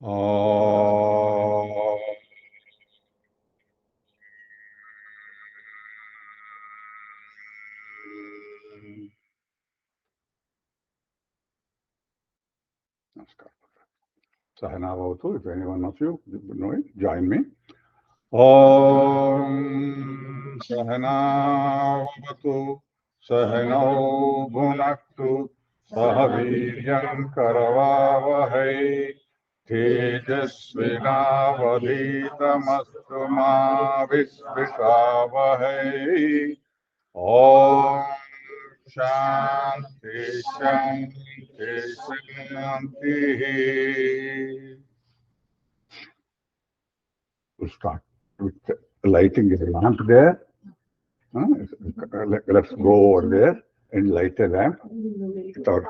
Sahana Bhavatu, if anyone of you know it, join me. Om Sahana Bhavatu, Sahanau Bhunaktu, Sahaviryam Karavavahai, Tejasvinavadhitamastu ma Visvishlavahai. Om Shanti Shanti Shanti. We'll start with lighting the lamp there. Let's go over there and light a lamp. Without...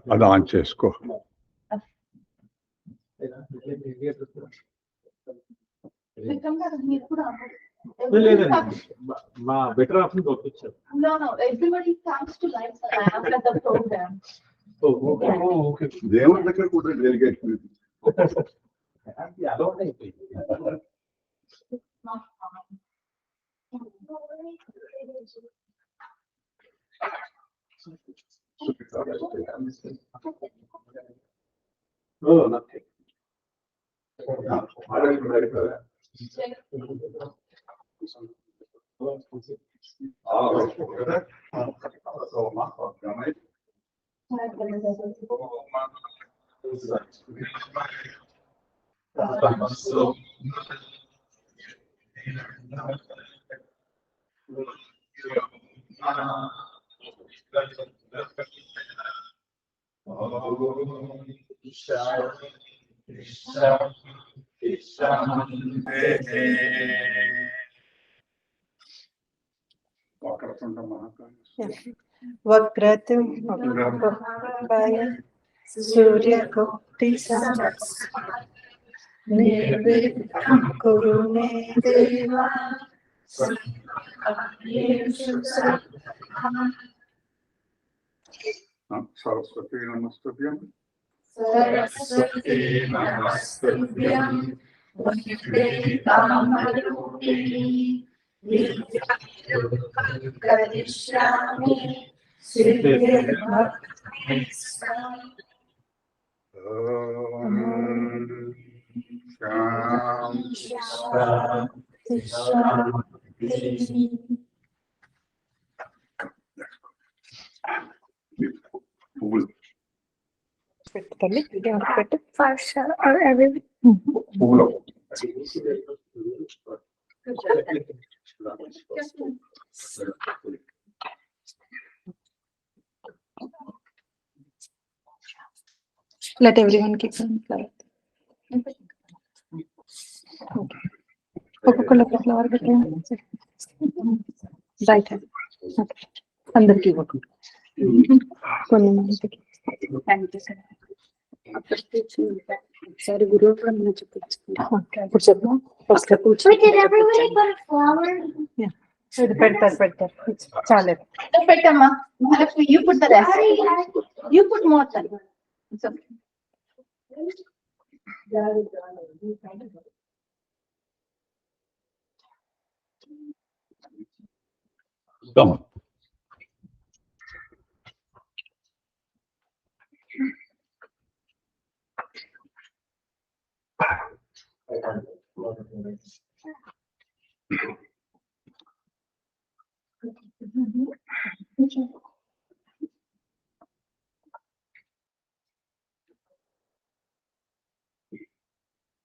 అది on చేసుకో. మా better option పంపించారు. No, everybody comes to light the lamp at the program. Okay. దేవుడి దగ్గర కూడా delegation అలవాటు అయిపోయింది. nothing. Vakratum Surya Koti Nirvighna Kuru Me Deva Saraswati Namastubyam. Saraswati Namastubyam Vaidyanamagurupini Vidyakadishyami Siddhirmakti Let everyone keep on flight. Right hand. अंदर की वक्त Sorry, Guru, from the Did everybody put a flower? Yeah. You put the rest. You put more than. It's okay. Come on.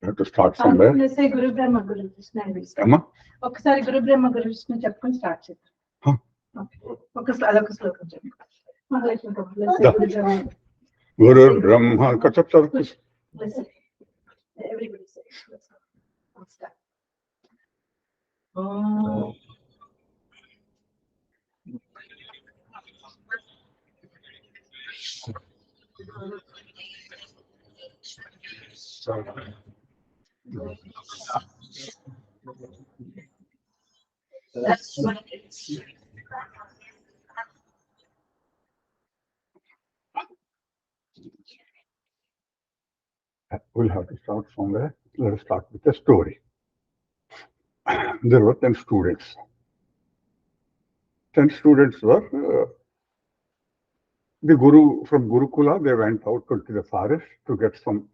You have to start somewhere. Let's say Guru Brahma Guru Vishnu. Come on. Okay, sorry, Guru Brahma Guru Vishnu chapter start it. Huh? Okay. Okay, let's say Guru Brahma. Guru Brahma Kachaptar. Listen. Everybody say. Let's go. Let's start. Oh. That's right. We'll have to start somewhere. Let us start with a story. There were 10 students. 10 students were the Guru from Gurukula. They went out to the forest to get some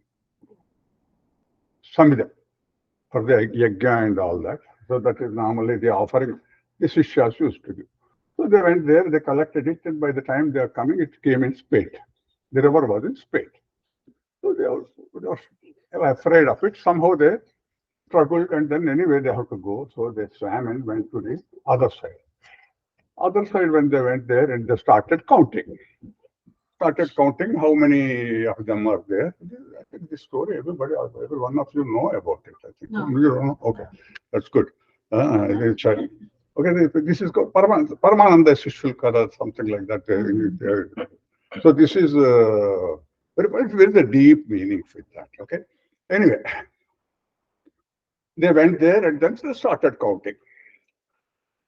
samida for the yajna and all that. So that is normally the offering the Sishyas used to do. So they went there, they collected it, and by the time they are coming, it came in spate. The river was in spate. So they were afraid of it. Somehow they struggled, and then anyway they have to go. So they swam and went to the other side. Other side, when they went there, and they started counting. Started counting how many of them are there. I think this story, every one of you know about it. I think. No. You don't know? Okay, that's good. Okay, this is called Paramananda Shishulkara, something like that. So this is very deep meaning with that. Okay. Anyway, they went there and then they started counting.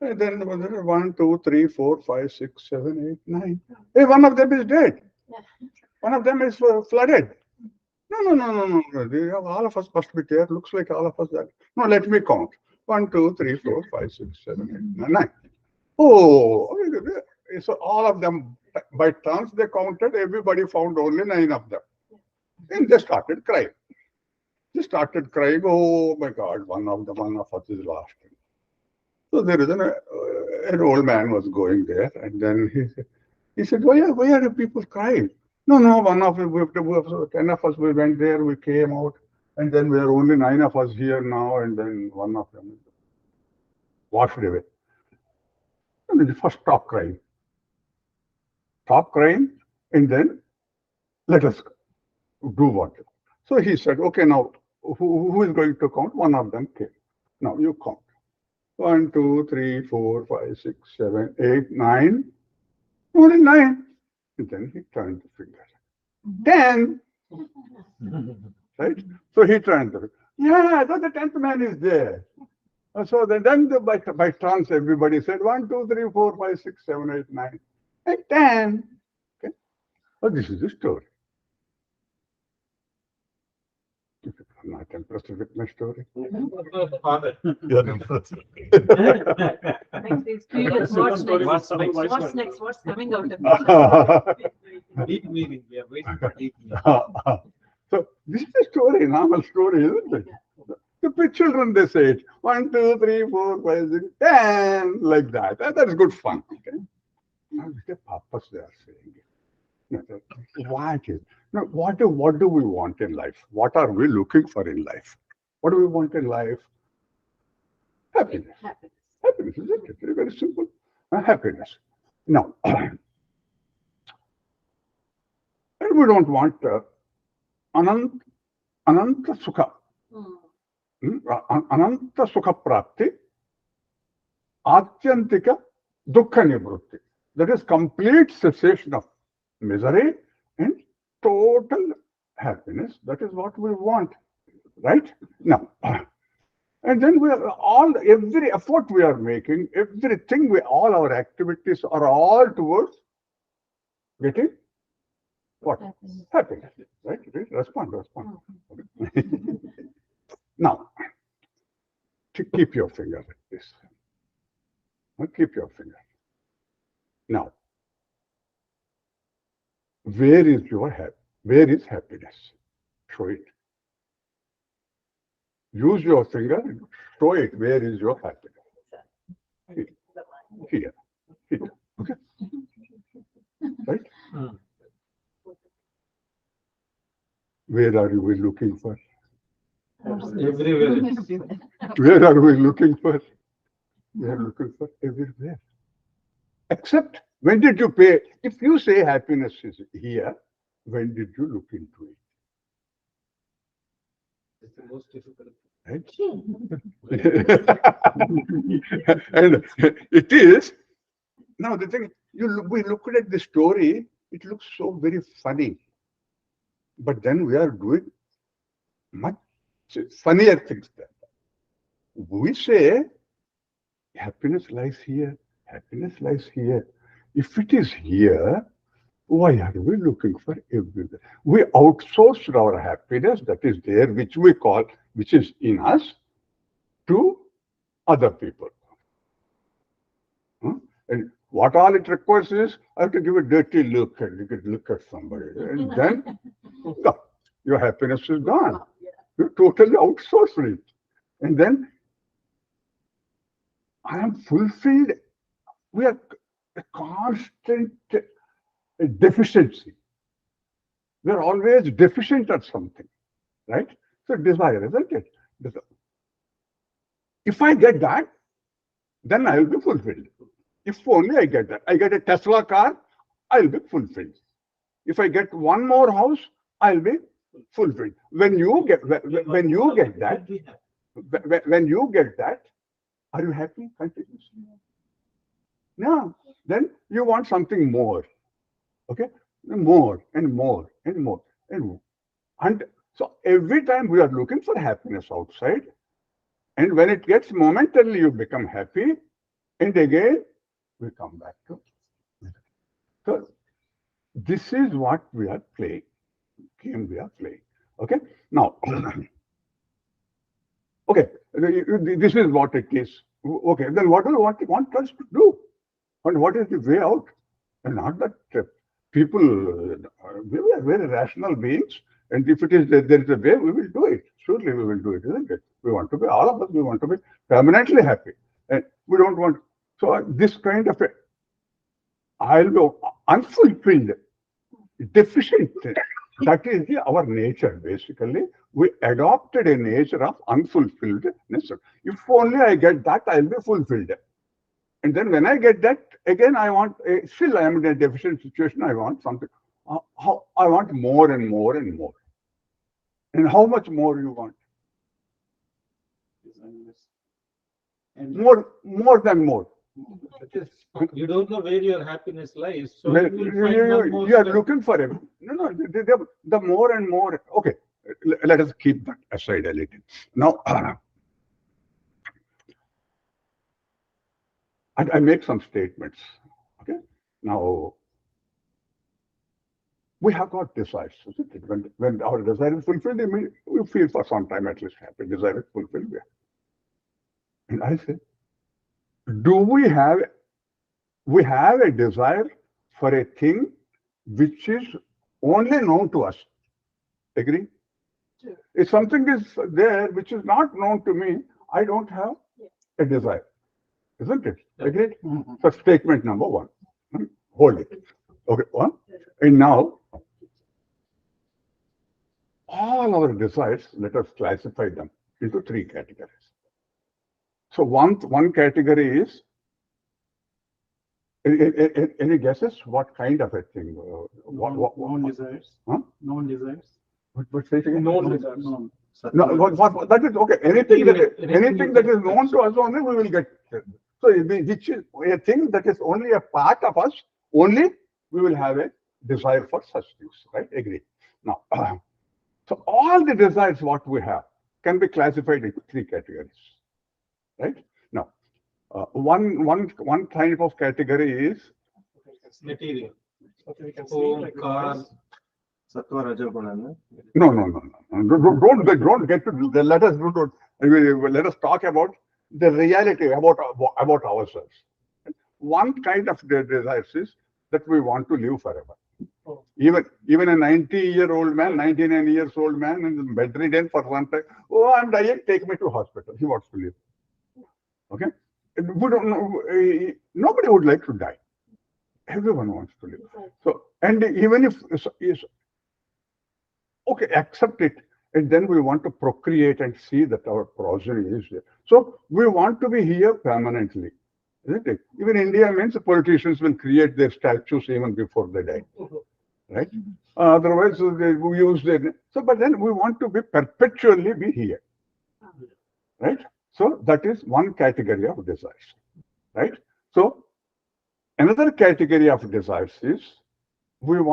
And then 1, 2, 3, 4, 5, 6, 7, 8, 9. Hey, one of them is dead. One of them is flooded. No. All of us must be there. Looks like all of us are. No, let me count. 1, 2, 3, 4, 5, 6, 7, 8, 9. Oh, so all of them, by chance they counted, everybody found only 9 of them. And they started crying. They started crying, oh my God, one of us is lost. So there is an old man was going there, and then he said, why are the people crying? No, one of us, 10 of us, we went there, we came out, and then there are only 9 of us here now, and then one of them washed away. And then first stop crying. Stop crying, and then let us do what. So he said, okay, now who is going to count? One of them came. Now you count. 1, 2, 3, 4, 5, 6, 7, 8, 9. Only 9. And then he turned the finger. 10. Right? So he turned the finger. Yeah, so the 10th man is there. So then by chance everybody said 1, 2, 3, 4, 5, 6, 7, 8, 9, and 10. Okay. So this is the story. If you are not impressed with my story, you are impressed. What's next? What's coming out of it? Deep meaning. We are waiting for deep meaning. So this is a story, normal story, isn't it? The children, they say it. 1, 2, 3, 4, 5, 6, 10, like that. That's good fun. Okay. Now, the purpose they are saying it. Why it is? Now, what do we want in life? What are we looking for in life? What do we want in life? Happiness. Happiness, isn't it? Very, very simple. Happiness. Now, and we don't want ananta sukha. Ananta sukha prapti, atyantika dukkha nivrutti. That is complete cessation of misery and total happiness. That is what we want, right? Now, and then every effort we are making, everything, all our activities are all towards getting what? Happiness, right? Respond. Now, to keep your finger like this. Keep your finger. Now, where is happiness? Show it. Use your finger and show it. Where is your happiness? Here. Okay. Right? Where are we looking for? Everywhere. Where are we looking for? We are looking for everywhere. Except, when did you pay? If you say happiness is here, when did you look into it? It's the most difficult. Right? And it is. Now the thing, we looked at the story, it looks so very funny. But then we are doing much funnier things than that. We say, happiness lies here, happiness lies here. If it is here, Why are we looking for everywhere? We outsourced our happiness that is there, which we call, which is in us, to other people. And what all it requires is, I have to give a dirty look and you could look at somebody. And then your happiness is gone. You totally outsourced it. And then I am fulfilled. We are a constant deficiency. We are always deficient at something, right? So desire, isn't it? If I get that, then I will be fulfilled. If only I get that. I get a Tesla car, I'll be fulfilled. If I get one more house, I'll be fulfilled. When you get that, are you happy continuously? No. Then you want something more. Okay? More and more and more and more. And so every time we are looking for happiness outside, and when it gets momentarily, you become happy, and again we come back to it. So this is what we are playing, game we are playing. Okay, now, okay, this is what it is. Okay, then what do you want us to do, and what is the way out? And not that people, we are very rational beings, and if it is there is a way, we will do it. Surely we will do it, isn't it? We want to be, all of us, we want to be permanently happy, and we don't want. So this kind of I'll be unfulfilled, deficient. That is our nature, basically. We adopted a nature of unfulfilledness. If only I get that, I'll be fulfilled. And then when I get that, again, I want, still I am in a deficient situation, I want something. I want more and more and more. And how much more you want? And More than more. you don't know where your happiness lies, so Well, you will find one more you are step. looking for it. No, the more and more. Okay, let us keep that aside a little. Now, I make some statements. Okay, now we have got desires, isn't it? When our desire is fulfilled, we feel for some time at least happy. Desire is fulfilled. And I say, do we have a desire for a thing which is only known to us? Agree? Sure. If something is there which is not known to me, I don't have a desire. Isn't it? Agreed? So statement number one. Hold it. Okay, one. And now, all our desires, let us classify them into three categories. So one category is, any guesses what kind of a thing? Known desires. Huh? Known desires. What say it again? Known desires. Known. No, what that is okay. Anything that is known to us only we will get. So which is a thing that is only a part of us, only we will have a desire for such things, right? Agree. Now, so all the desires what we have can be classified into three categories, right? Now, one type of category is Material. Okay, we can see Home, like car. Sattva Rajoguna. no. Don't get to let us talk about the reality about ourselves. One kind of desires is that we want to live forever. Oh. Even a 99 years old man is bedridden for some time. Oh, I'm dying, take me to hospital. He wants to live. Okay? We don't know, nobody would like to die. Everyone wants to live. So, and even if okay, accept it, and then we want to procreate and see that our progeny is there. So we want to be here permanently, isn't it? Even India means the politicians will create their statues even before they die, right? Otherwise, they use their. So, but then we want to be perpetually be here, right? So that is one category of desires, right? So another category of desires is we don't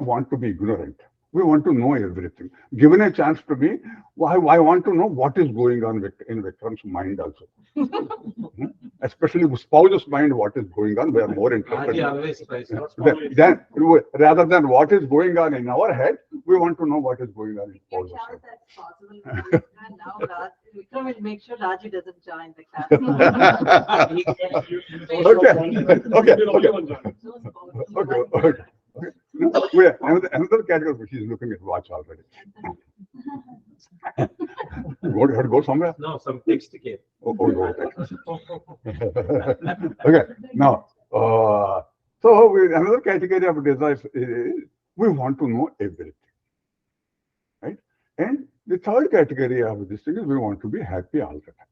want to be ignorant. We want to know everything. Given a chance to be, I want to know what is going on in Vikram's mind also. especially spouse's mind, what is going on, we are more Raji interested. always tries. Rather than what is going on in our head, we want to know what is going on in spouse's How head. that's possible? And now Vikram will make sure Raji doesn't join the class. Okay. No, wait, another category which is looking at watch already. Go somewhere. No, some text came. Okay, now, another category of desires is we want to know everything, right? And the third category of this thing is we want to be happy all the time,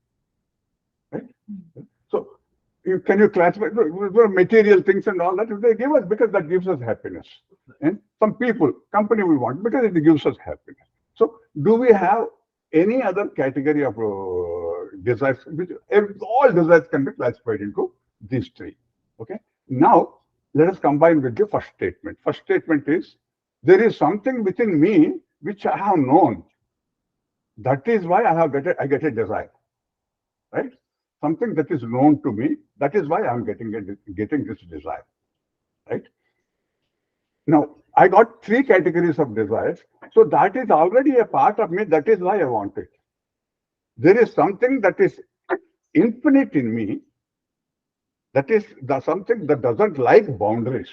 right? So, can you classify the material things and all that? If they give us, because that gives us happiness. And some people, company we want because it gives us happiness. So, do we have any other category of desires? All desires can be classified into these three. Okay. Now, let us combine with the first statement. First statement is there is something within me which I have known. That is why I get a desire, right? Something that is known to me. That is why I am getting this desire, right? Now, I got three categories of desires. So that is already a part of me. That is why I want it. There is something that is infinite in me. That is something that doesn't like boundaries.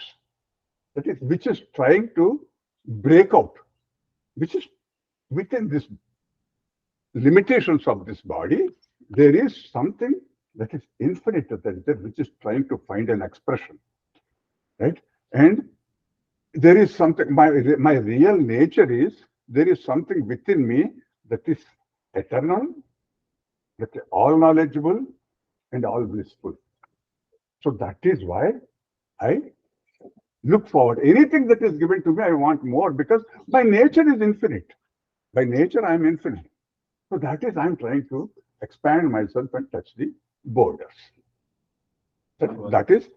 That is, which is trying to break out, which is within this limitations of this body. There is something that is infinite, which is trying to find an expression, right? And there is something, my real nature is, there is something within me that is eternal, that is all knowledgeable and all blissful. So that is why I look forward. Anything that is given to me, I want more because my nature is infinite. By nature, I am infinite. So that is, I'm trying to expand myself and touch the borders. That is,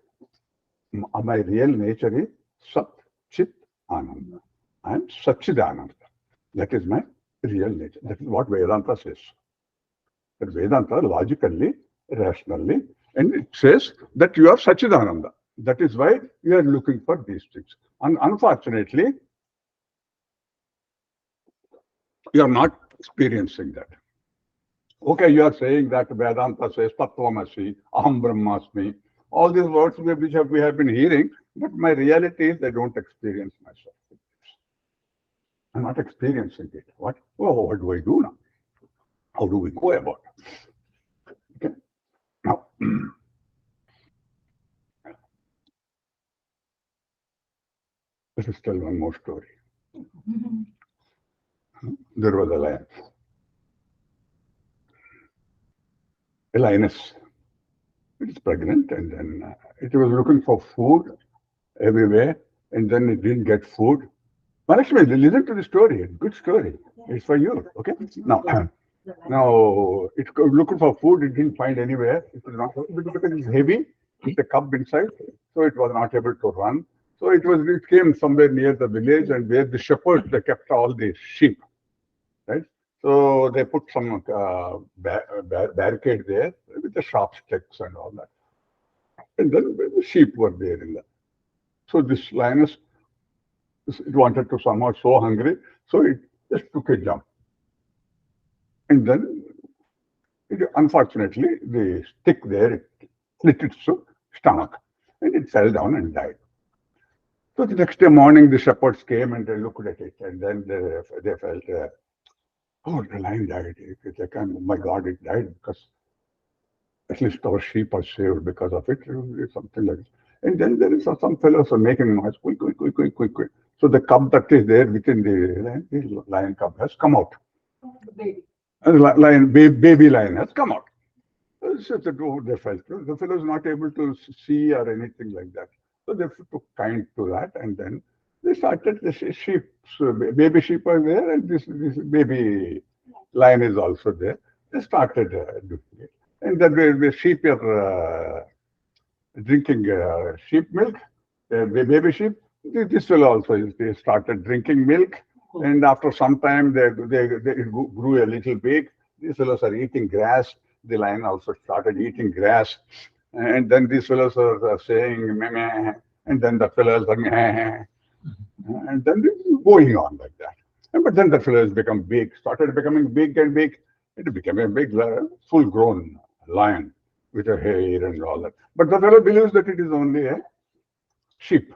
my real nature is Sat Chit Ananda. I am Satchidananda. That is my real nature. That is what Vedanta says. But Vedanta logically, rationally, and it says that you are Satchidananda. That is why you are looking for these things. And unfortunately, you are not experiencing that. Okay, you are saying that Vedanta says Tattvamasi, Aham Brahmasmi, all these words which we have been hearing, but my reality is I don't experience myself. I'm not experiencing it. What do I do now? How do we go about it? Okay. Now, let us tell one more story. There was a lion. A lioness. It is pregnant, and then it was looking for food everywhere, and then it didn't get food. Manashmi, listen to the story. It's a good story. It's for you. Okay. Now it's looking for food. It didn't find anywhere. It was not because it's heavy. It's a cub inside, so it was not able to run. So it came somewhere near the village, and where the shepherds they kept all the sheep, right? So they put some barricade there with the sharp sticks and all that, and then the sheep were there in that. So this lioness, it wanted to somehow so hungry, so it just took a jump, and then unfortunately the stick there it split its stomach, and it fell down and died. So the next day morning, the shepherds came and they looked at it, and then they felt, oh, the lion died. It's like, oh my God, it died because at least our sheep are saved because of it, something like this. And then there is some fellows are making noise, quick. So the cub that is there within the lion cub has come out. Baby lion has come out. So they felt, the fellow is not able to see or anything like that. So they took kind to that, and then they started, the sheep, baby sheep are there, and this baby lion is also there. They started doing it. And then the sheep are drinking sheep milk, baby sheep. This fellow also, they started drinking milk, and after some time, it grew a little big. These fellows are eating grass. the lion also started eating grass. And then these fellows are saying, meh, meh, and then the fellows are, meh, and then going on like that. But then the fellows become big, started becoming big and big. It became a big, full-grown lion with a hair and all that. But the fellow believes that it is only a sheep.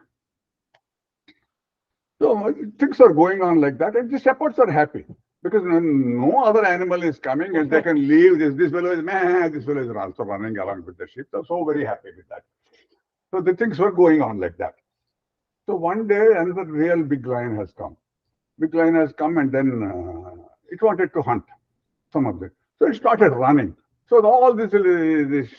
So things are going on like that, and the shepherds are happy because no other animal is coming and they can leave this. This fellow is meh, this fellow is also running along with the sheep. They're so very happy with that. So the things were going on like that. So one day, another real big lion has come. Big lion has come, and then it wanted to hunt some of them. So it started running. So all this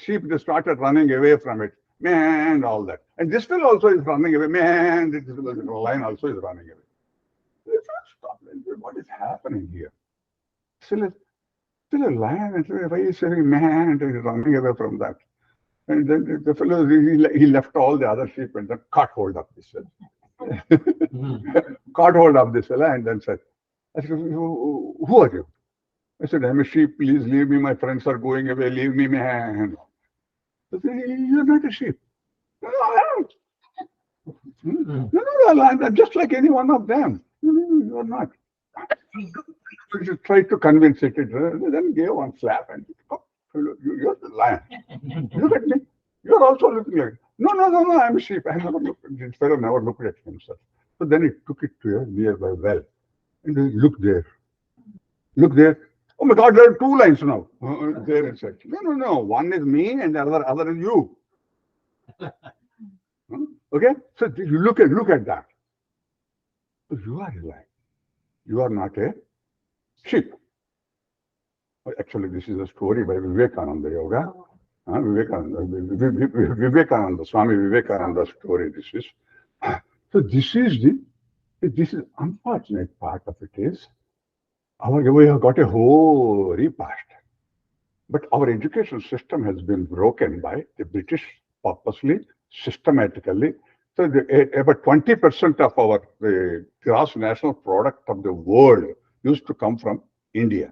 sheep, they started running away from it, and all that. And this fellow also is running away, and this lion also is running away. So it stop. What is happening here? Still a lion, and why is saying man, and he's running away from that? And then the fellow, he left all the other sheep and then caught hold of this fellow. Caught hold of this fellow and then said, I said, who are you? I said, I'm a sheep, please leave me, my friends are going away, leave me, man. I said, you're not a sheep. No, I am. No, I'm just like any one of them. No, you're not. So she tried to convince it, then gave one slap and you're the lion. Look at me. You're also looking like, no, I'm a sheep. I never looked at this fellow, never looked at himself. So then he took it to a nearby well. And he looked there. Look there. Oh my God, there are two lions now. There and said, no. One is me and the other is you. Okay? So you look at that. You are a lion. You are not a sheep. Actually, this is a story by Vivekananda Yoga. Vivekananda, Swami Vivekananda story. This is. So this is unfortunate part of it is, we have got a whole repast. But our education system has been broken by the British purposely, systematically. So about 20% of the gross national product of the world used to come from India.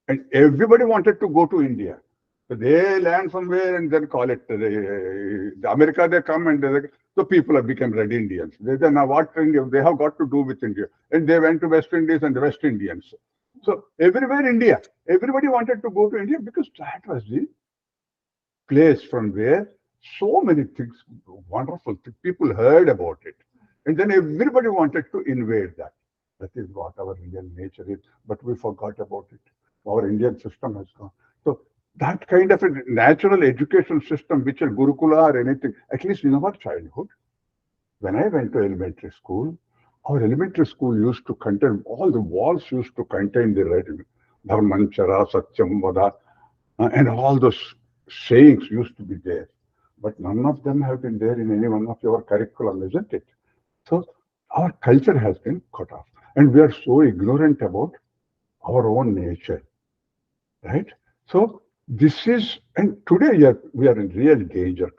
And everybody wanted to go to India. So they land somewhere and then call it, the America they come and the people have become Red Indians. Then what India, they have got to do with India. And they went to West Indies and the West Indians. So everywhere India, everybody wanted to go to India because that was the place from where so many things, wonderful things, people heard about it. And then everybody wanted to invade that. That is what our real nature is. But we forgot about it. Our Indian system has gone. So that kind of a natural education system, which is Gurukula or anything, at least in our childhood, when I went to elementary school, our elementary school used to contain, all the walls used to contain the writing, Dharmanchara, Satyam, Vada, and all those sayings used to be there. But none of them have been there in any one of your curriculum, isn't it? So our culture has been cut off. And we are so ignorant about our own nature, right? So this is, and today we are in real danger.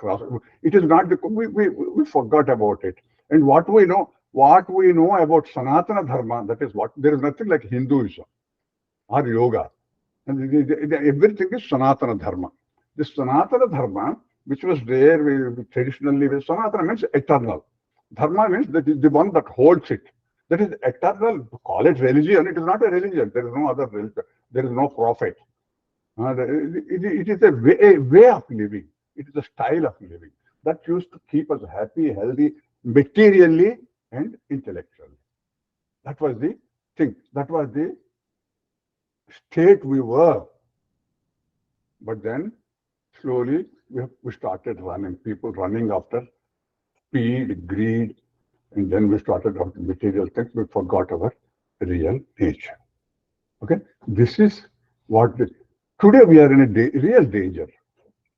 It is not, we forgot about it. And what we know about Sanatana Dharma, that is what, there is nothing like Hinduism or yoga. And everything is Sanatana Dharma. This Sanatana Dharma, which was there traditionally, Sanatana means eternal. Dharma means that is the one that holds it. That is eternal. Call it religion. It is not a religion. There is no other religion. There is no prophet. It is a way of living. It is a style of living that used to keep us happy, healthy, materially and intellectually. That was the thing. That was the state we were. But then slowly we started running. People running after speed, greed, and then we started after material things. We forgot our real nature. Okay, this is what today we are in a real danger.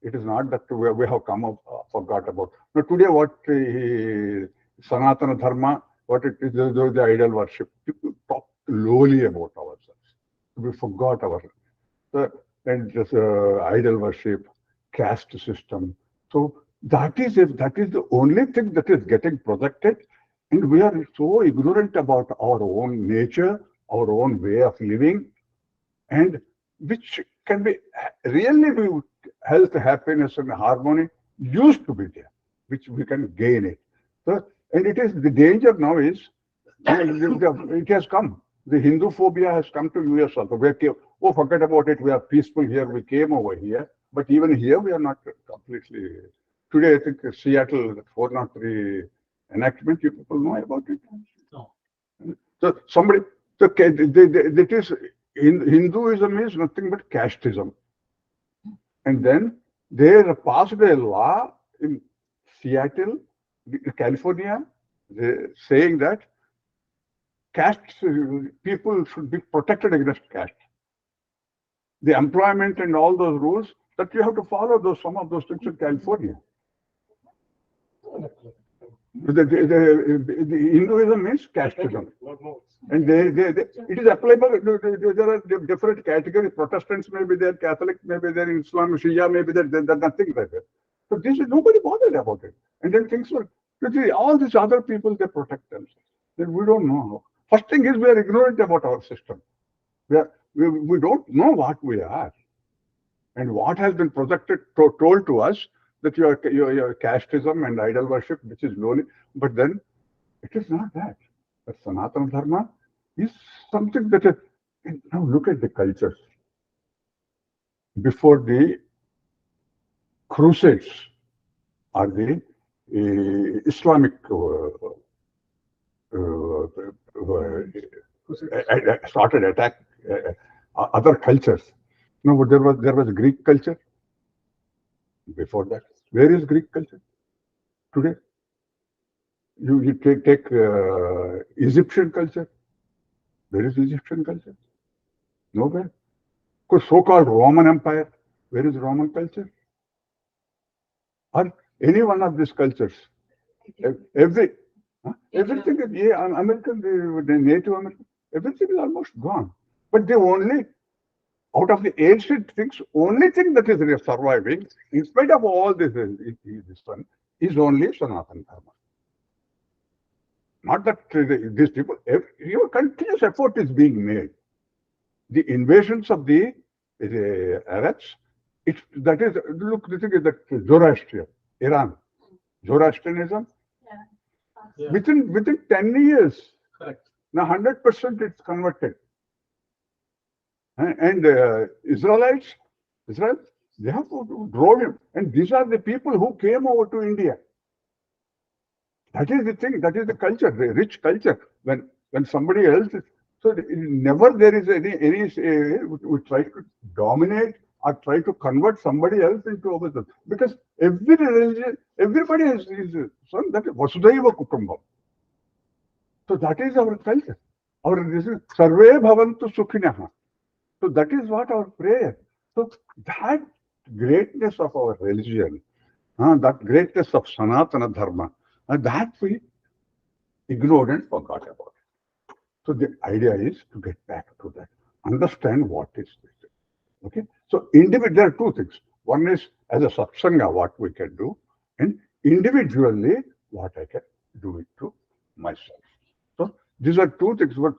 It is not that we have come up, forgot about. Now today what Sanatana Dharma, what it is, the idol worship. People talk lowly about ourselves. We forgot our and just idol worship, caste system. So that is the only thing that is getting projected, and we are so ignorant about our own nature, our own way of living, and which can be really be health, happiness, and harmony used to be there, which we can gain it. So, and it is the danger now is it has come. The Hindu phobia has come to US also. Oh, forget about it. We are peaceful here. We came over here, but even here we are not completely. Today, I think Seattle 403 enactment. You people know about it. No. So somebody, so that is Hinduism is nothing but casteism, and then they passed a law in Seattle, California, saying that caste people should be protected against caste. The employment and all those rules that you have to follow some of those things in California. The Hinduism is casteism, and it is applicable. There are different categories. Protestants may be there, Catholic may be there, Islam, Shia may be there. There's nothing like that. So this is nobody bothered about it. And then things were all these other people, they protect themselves. Then we don't know. First thing is we are ignorant about our system. We don't know what we are, and what has been projected, told to us that your casteism and idol worship, which is lowly, but then it is not that. But Sanatana Dharma is something that now look at the cultures. Before the Crusades or the Islamic started attack other cultures. No, but there was Greek culture before that. Where is Greek culture today? You take Egyptian culture. Where is Egyptian culture? Nowhere. So-called Roman Empire. Where is Roman culture? Or any one of these cultures? Everything is American, the Native American. Everything is almost gone. But they only, out of the ancient things, only thing that is surviving, in spite of all this one, is only Sanatana Dharma. Not that these people, your continuous effort is being made. The invasions of the Arabs, that is, look, the thing is that Zoroastrian, Iran, Zoroastrianism, Yeah. within 10 years, Correct. now 100% it's converted. And Israel, they have drove him. And these are the people who came over to India. That is the thing, that is the culture, the rich culture. When somebody else is, so never there is any we try to dominate or try to convert somebody else into ourselves. Because every religion, everybody has his son, that is Vasudhaiva Kutumbam. So that is our culture. This is Sarve Bhavantu Sukhinaha. So that is what our prayer. So that greatness of our religion, that greatness of Sanatana Dharma, that we ignored and forgot about it. So the idea is to get back to that, understand what is this. Okay. So there are two things. One is as a satsanga, what we can do, and individually what I can do it to myself. So these are two things. But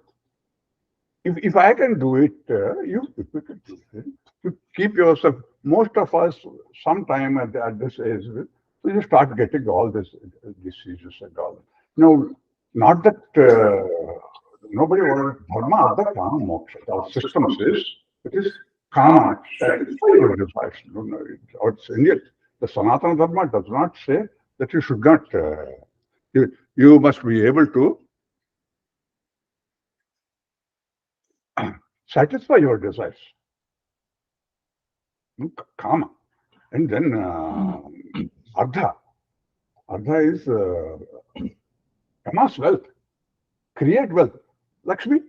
if I can do it, you can do it. You keep yourself. Most of us, sometime at this age, so you start getting all this diseases and all. No, not that nobody wants dharma, the kama moksha. Our system says it is kama, satisfy your desires. It's Indian. The Sanatana Dharma does not say that you should not. You must be able to satisfy your desires. Kama. And then Ardha. Ardha is amass wealth, create wealth. Lakshmi,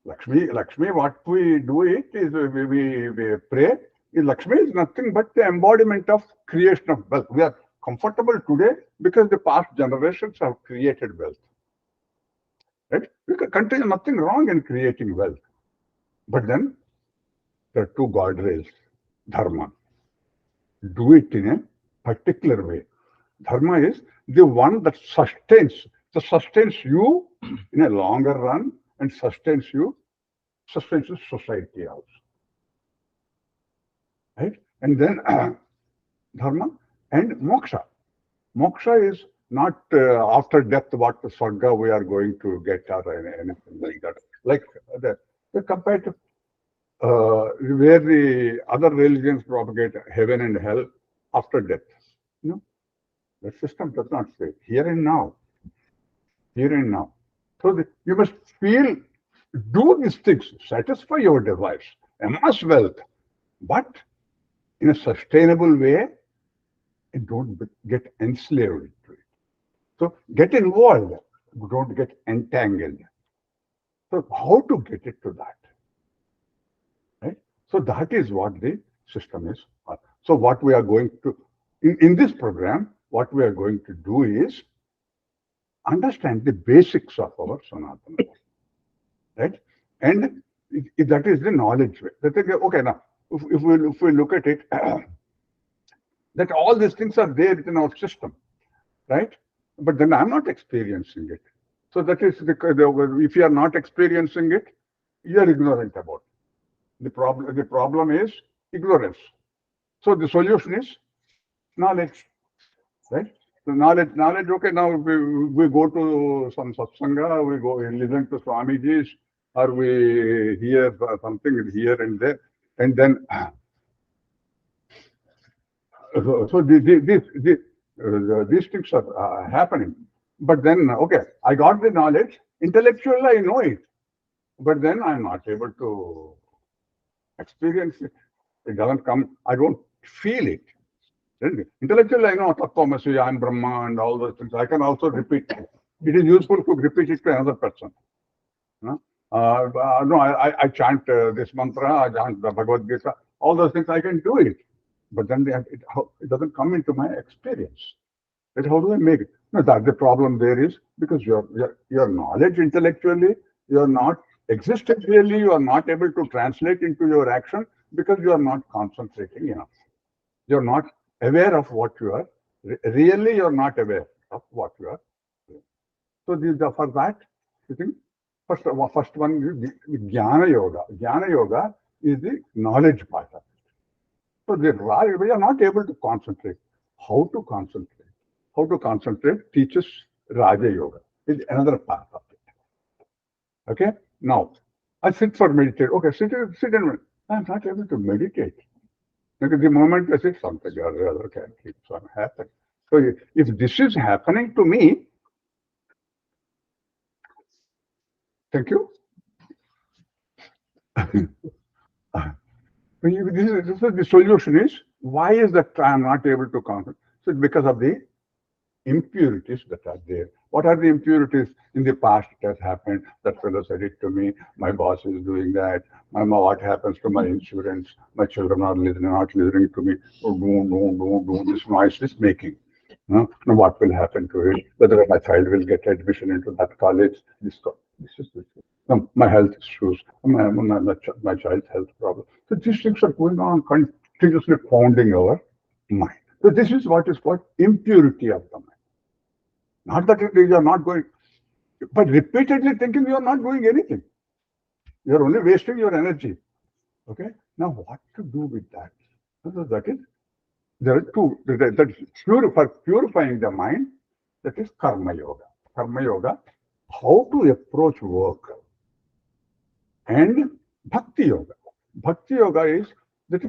what we do it is we pray. Lakshmi is nothing but the embodiment of creation of wealth. We are comfortable today because the past generations have created wealth. Right? We can continue, nothing wrong in creating wealth. But then there are two guardrails. Dharma. Do it in a particular way. Dharma is the one that sustains you in a longer run and sustains the society also. right? And then dharma and moksha. Moksha is not after death what the swarga we are going to get or anything like that. Like the compared to where the other religions propagate heaven and hell after death. No, the system does not say here and now. Here and now. So you must feel, do these things, satisfy your desires, amass wealth, but in a sustainable way, and don't get enslaved into it. So get involved, don't get entangled. So how to get it to that? Right? So that is what the system is. So what we are going to, in this program, what we are going to do is understand the basics of our Sanatana, right? And that is the knowledge way. Okay, now, if we look at it, that all these things are there in our system, right? But then I'm not experiencing it. So that is, if you are not experiencing it, you are ignorant about it. The problem is ignorance. So the solution is knowledge, right? So knowledge. Okay, now we go to some satsanga, we go and listen to Swamiji's, or we hear something here and there, and then so these things are happening. But then, okay, I got the knowledge, intellectually I know it, but then I'm not able to experience it. It doesn't come, I don't feel it. Intellectually, I know Tattvamasi, I'm Brahma, and all those things. I can also repeat it. It is useful to repeat it to another person. No, I chant this mantra, I chant the Bhagavad Gita, all those things, I can do it. But then it doesn't come into my experience. That how do I make it? No, that the problem there is because your knowledge intellectually, you are not existentially, you are not able to translate into your action because you are not concentrating enough. You're not aware of what you are. Really, you're not aware of what you are doing. So for that, you think first one is the Jnana Yoga. Jnana Yoga is the knowledge part of it. So we are not able to concentrate. How to concentrate? How to concentrate teaches Raja Yoga. It's another part of it. Okay? Now, I sit for meditate. Okay, sit and I'm not able to meditate. Because the moment I sit, something or the other keeps on happening. So if this is happening to me, thank you. The solution is, why is that I'm not able to concentrate? So it's because of the impurities that are there. What are the impurities? In the past it has happened, that fellow said it to me, my boss is doing that, what happens to my insurance, my children are not listening to me, this noise is making. Now what will happen to it? Whether my child will get admission into that college, this is my health issues, my child's health problem. So these things are going on continuously pounding our mind. So this is what is called impurity of the mind. Not that you are not going, but repeatedly thinking you are not doing anything. You are only wasting your energy. Okay. Now what to do with that? So that is, there are two. That is for purifying the mind. That is karma yoga. Karma yoga, how to approach work. And bhakti yoga. Bhakti yoga is that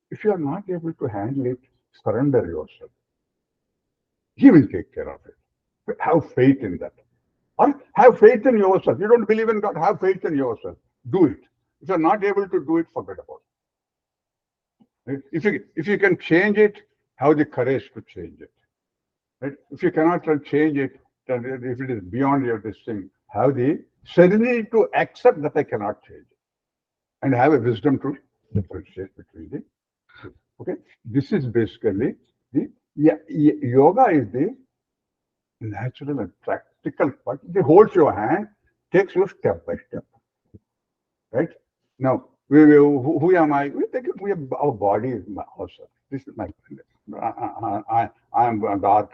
if you are not able to handle it, surrender yourself. He will take care of it. Have faith in that. Or have faith in yourself. You don't believe in God, have faith in yourself. Do it. If you're not able to do it, forget about it. If you can change it, have the courage to change it. Right? If you cannot change it, then if it is beyond your this thing, have the serenity to accept that I cannot change it. And have a wisdom to differentiate between the two. Okay? This is basically the yoga is the natural and practical part. It holds your hand, takes you step by step. Right? Now, who am I? Our body is ourselves. This is my I am dark.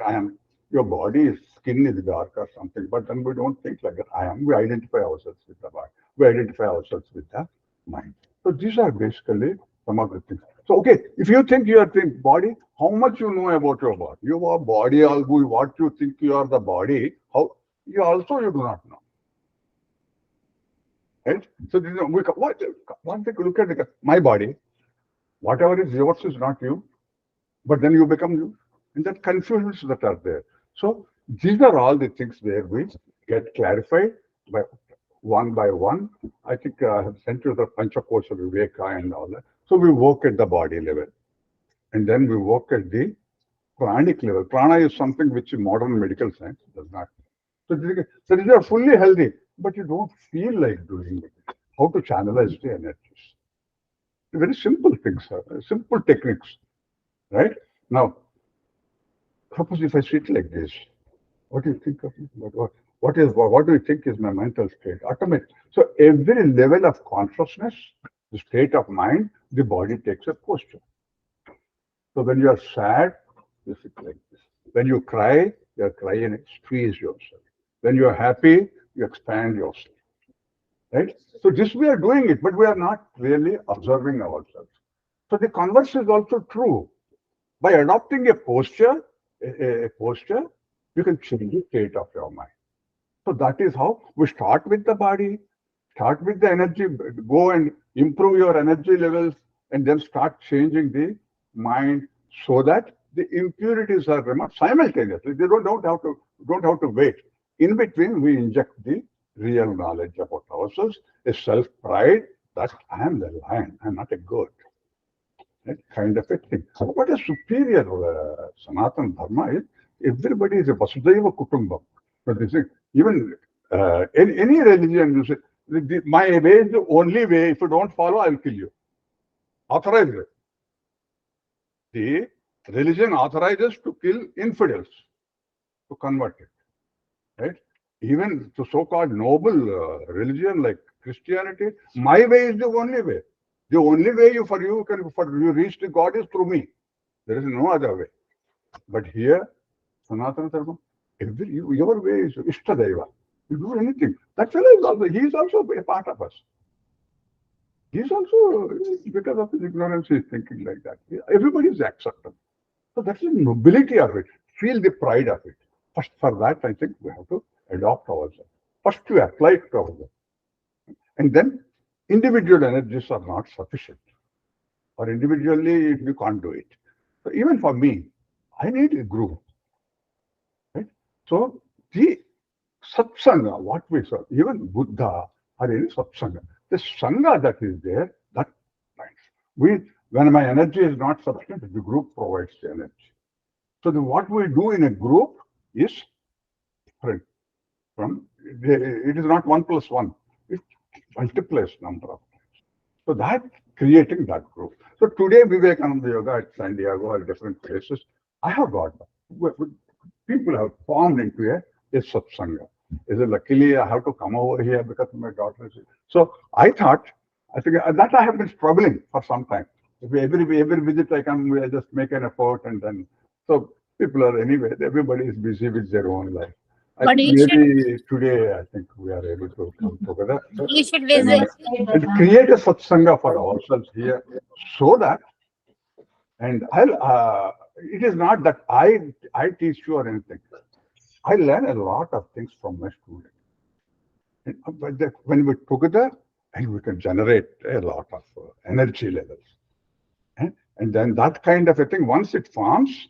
Your body skin is dark or something, but then we don't think like that. We identify ourselves with the body. We identify ourselves with the mind. So these are basically some of the things. So, okay, if you think you are think body, how much you know about your body? Your body, what you think you are the body, how you also you do not know. Right? So this is, one thing, look at my body, whatever is yours is not you, but then you become you. And that confusions that are there. So these are all the things where we get clarified by one. I think I have sent you the Panchakosha Viveka and all that. So we work at the body level. And then we work at the pranic level. Prana is something which modern medical science does not. So these are fully healthy, but you don't feel like doing it. How to channelize the energies. Very simple things, simple techniques, right? Now, suppose if I sit like this, what do you think of me? What do you think is my mental state? Automatic. So every level of consciousness, the state of mind, the body takes a posture. So when you are sad, you sit like this. When you cry and squeeze yourself. When you are happy, you expand yourself. Right? So this we are doing it, but we are not really observing ourselves. So the converse is also true. By adopting a posture, you can change the state of your mind. So that is how we start with the body, start with the energy, go and improve your energy levels, and then start changing the mind so that the impurities are removed simultaneously. They don't have to wait. In between, we inject the real knowledge about ourselves, a self-pride that I am the lion, I'm not a goat. That kind of a thing. What is superior Sanatana Dharma is everybody is a Vasudhaiva Kutumbam. But this is even in any religion, you say, my way is the only way. If you don't follow, I'll kill you. Authorized. The religion authorizes to kill infidels, to convert it. Right? Even the so-called noble religion like Christianity, my way is the only way. The only way you reach the God is through me. There is no other way. But here, Sanatana Dharma, your way is Ishtadeva. You do anything. That fellow he is also a part of us. He is also, because of his ignorance, he is thinking like that. Everybody is acceptable. So that's the nobility of it. Feel the pride of it. First, for that, I think we have to adopt ourselves. First, to apply it to ourselves. And then, individual energies are not sufficient. Or individually, you can't do it. So even for me, I need a group. Right? So the satsanga, what we saw, even Buddha or any satsanga, the sangha that is there, that binds. When my energy is not sufficient, the group provides the energy. So what we do in a group is different from, it is not 1 + 1. It multiplies number of times. So that creating that group. So today Vivekananda Yoga at San Diego or different places, I have got that. People have formed into a satsanga. Is it luckily I have to come over here because my daughter is here. So I think that I have been struggling for some time. Every visit I come, I just make an effort and then, so people are anyway, everybody is busy with their own life. I think maybe today, I think we are able to come together. You should visit. And create a satsanga for ourselves here so that, and it is not that I teach you or anything. I learn a lot of things from my students. But when we're together, and we can generate a lot of energy levels. And then that kind of a thing, once it forms,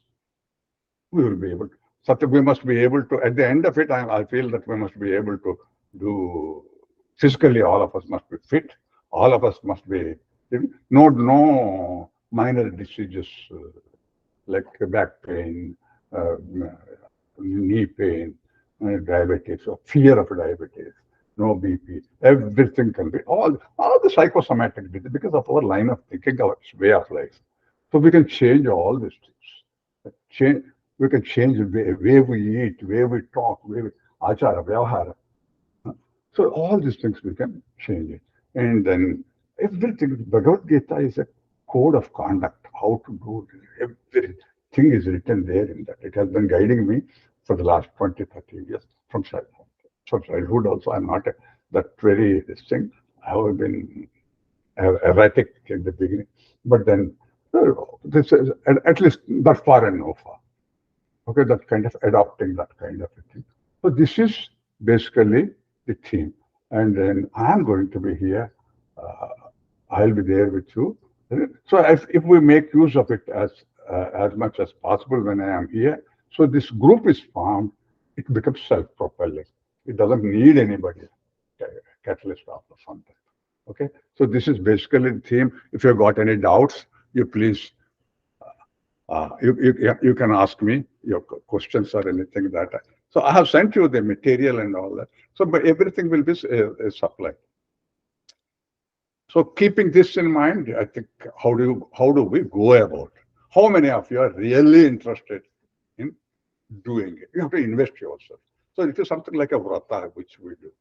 we will be able to. So we must be able to, at the end of it, I feel that we must be able to do, physically all of us must be fit. All of us must be, no minor diseases like back pain, knee pain, diabetes, or fear of diabetes, no BP. Everything can be, all the psychosomatic disease because of our line of thinking, our way of life. So we can change all these things. We can change the way we eat, way we talk, way we achara, vyavahara. So all these things we can change it. And then everything, Bhagavad Gita is a code of conduct, how to do it. Everything is written there in that. It has been guiding me for the last 20, 30 years from childhood. From childhood also, I'm not that very this thing. I have been erratic in the beginning, but then this is at least that far and no far. Okay, that kind of adopting that kind of a thing. So this is basically the theme. And then I'm going to be here. I'll be there with you. So if we make use of it as much as possible when I am here, so this group is formed, it becomes self-propelling. It doesn't need anybody, catalyst after something. Okay, so this is basically the theme. If you've got any doubts, you please you can ask me your questions or anything that. So I have sent you the material and all that. So but everything will be supplied. So keeping this in mind, I think how do we go about? How many of you are really interested in doing it? You have to invest yourself. So it is something like a vrata which we do.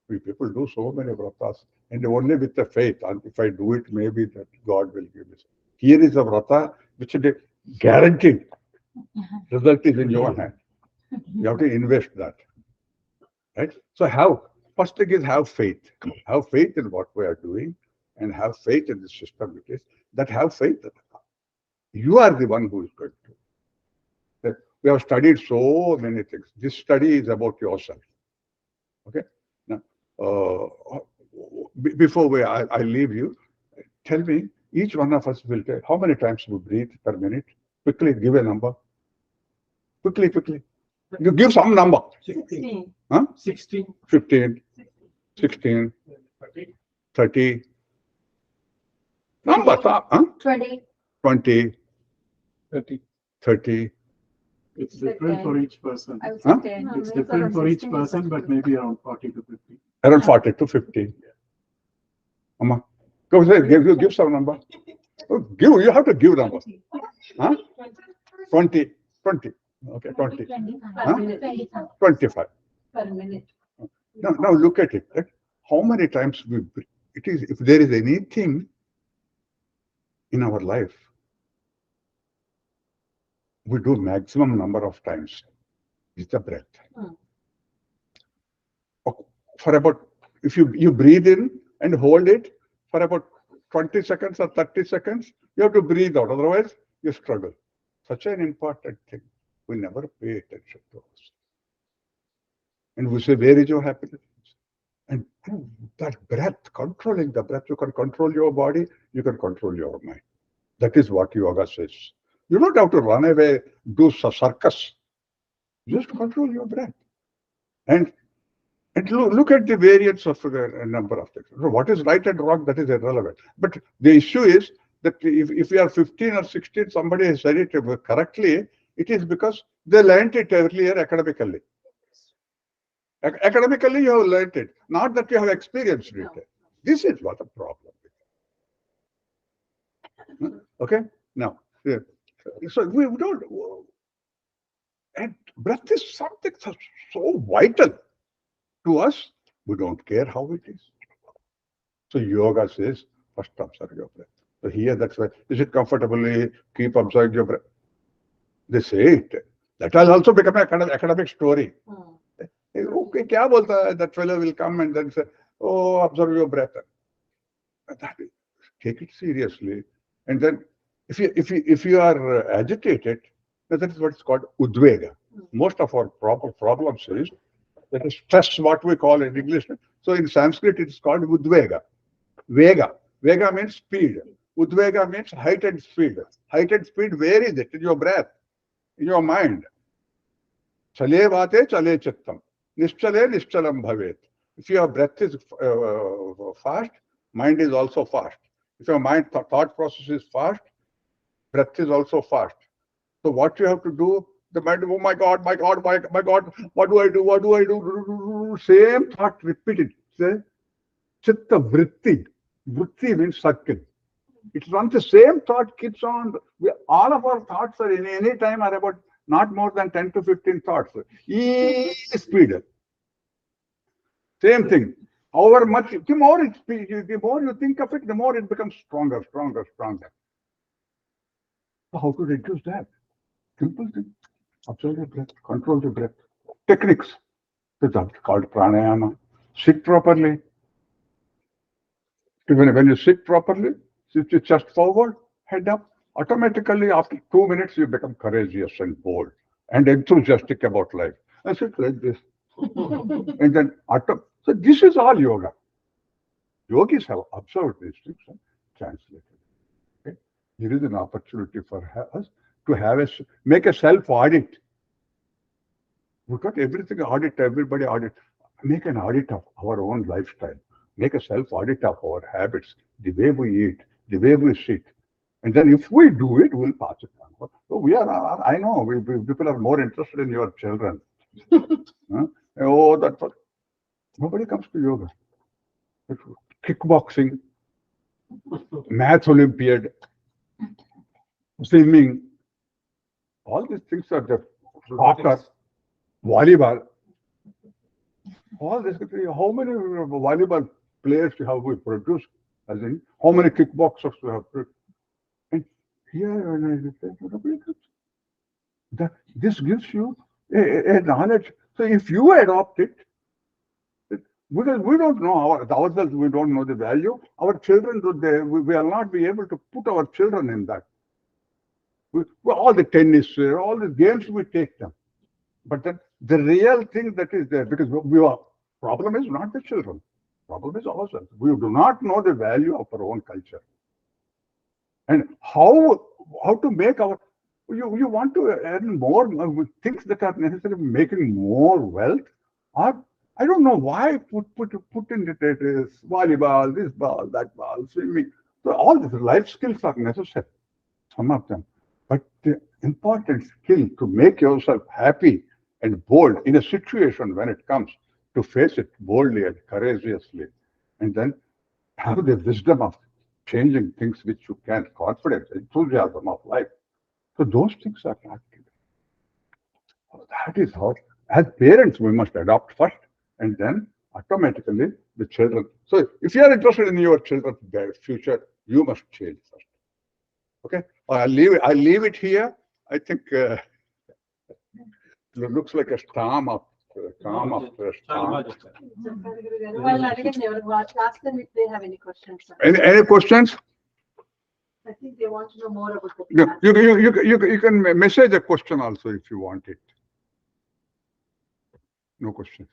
We people do so many vratas, and only with the faith. And if I do it, maybe that God will give me. Here is a vrata which is guaranteed. Result is in your hand. You have to invest that, right? So first thing is have faith. Have faith in what we are doing, and have faith in the system it is. That have faith that you are the one who is going to. That we have studied so many things. This study is about yourself. Okay. Now, before I leave you, tell me, each one of us will tell how many times we breathe per minute. Quickly, give a number. Quickly. You give some number. 16. Huh? 16. 15, 16, 30. Numbers, huh? 20. 20, 30. 30. It's different for each person. I would Huh? say 10. It's different for each person, but maybe around 40 to 50. Around 40 to 50. Amma, go say, give some number. Oh, you have to give number. Huh? 20. Okay, 20. Huh? 25. Per minute. Now look at it. Right? How many times it is, if there is anything in our life, we do maximum number of times is the breath. For about, if you breathe in and hold it for about 20 seconds or 30 seconds, you have to breathe out. Otherwise, you struggle. Such an important thing. We never pay attention to us. And we say, where is your happiness? And that breath, controlling the breath, you can control your body, you can control your mind. That is what yoga says. You don't have to run away, do circus. Just control your breath. And look at the variance of a number of things. So what is right and wrong, that is irrelevant. But the issue is that if you are 15 or 16, somebody has said it correctly, it is because they learned it earlier academically. Academically, you have learned it, not that you have experienced it. This is what the problem is. Okay? Now, so we don't, and breath is something so vital to us, we don't care how it is. So yoga says, first observe your breath. So here, that's why, is it comfortably, keep observing your breath. They say it. That will also become an academic story. Okay, kya bolta? That fellow will come and then say, oh, observe your breath. Take it seriously. And then if you are agitated, that is what's called udvega. Most of our problems is that is stress, what we call in English. So in Sanskrit, it's called udvega. Vega means speed. Udvega means heightened speed. Heightened speed, where is it? In your breath, in your mind. Chale vate, chale chittam. Nischale, nischalam bhavet. If your breath is fast, mind is also fast. If your mind thought process is fast, breath is also fast. So what you have to do, the mind, oh my God, my God, my God, what do I do? What do I do? Same thought repeated. Say, chitta vritti. Vritti means circle. It's not the same thought keeps on. All of our thoughts are in any time are about not more than 10 to 15 thoughts. Speed. Same thing. However much, the more you think of it, the more it becomes stronger. So how to reduce that? Simple thing. Observe the breath, control the breath. Techniques. That's called pranayama. Sit properly. When you sit properly, sit your chest forward, head up, automatically after 2 minutes you become courageous and bold and enthusiastic about life. And sit like this. And then, so this is all yoga. Yogis have observed these things and translated. Okay? Here is an opportunity for us to make a self-audit. We got everything audit, everybody audit. Make an audit of our own lifestyle. Make a self-audit of our habits, the way we eat, the way we sit. And then if we do it, we'll pass it on. So I know, people are more interested in your children. Huh? Oh, that's what. Nobody comes to yoga. Kickboxing, math Olympiad, swimming, all these things are the soccer, volleyball. All this, how many volleyball players have we produced? As in, how many kickboxers we have produced? And here, this gives you a knowledge. So if you adopt it, because we don't know ourselves, we don't know the value. Our children, we will not be able to put our children in that. All the tennis, all the games, we take them. But then the real thing that is there, because problem is not the children, problem is ourselves. We do not know the value of our own culture. And how to make you want to earn more things that are necessary, making more wealth, or I don't know why put in it volleyball, this ball, that ball, swimming. So all these life skills are necessary, some of them. But the important skill to make yourself happy and bold in a situation when it comes, to face it boldly and courageously, and then have the wisdom of changing things which you can, confidence, enthusiasm of life. So those things are not given. That is how, as parents, we must adopt first, and then automatically the children. So if you are interested in your children's future, you must change first. Okay, I'll leave it here. I think it looks like a storm of storm. Well, again, ask them if they have any questions. Any questions? I think they want to know more about the Yeah, class. you can message a question also if you want it. No questions.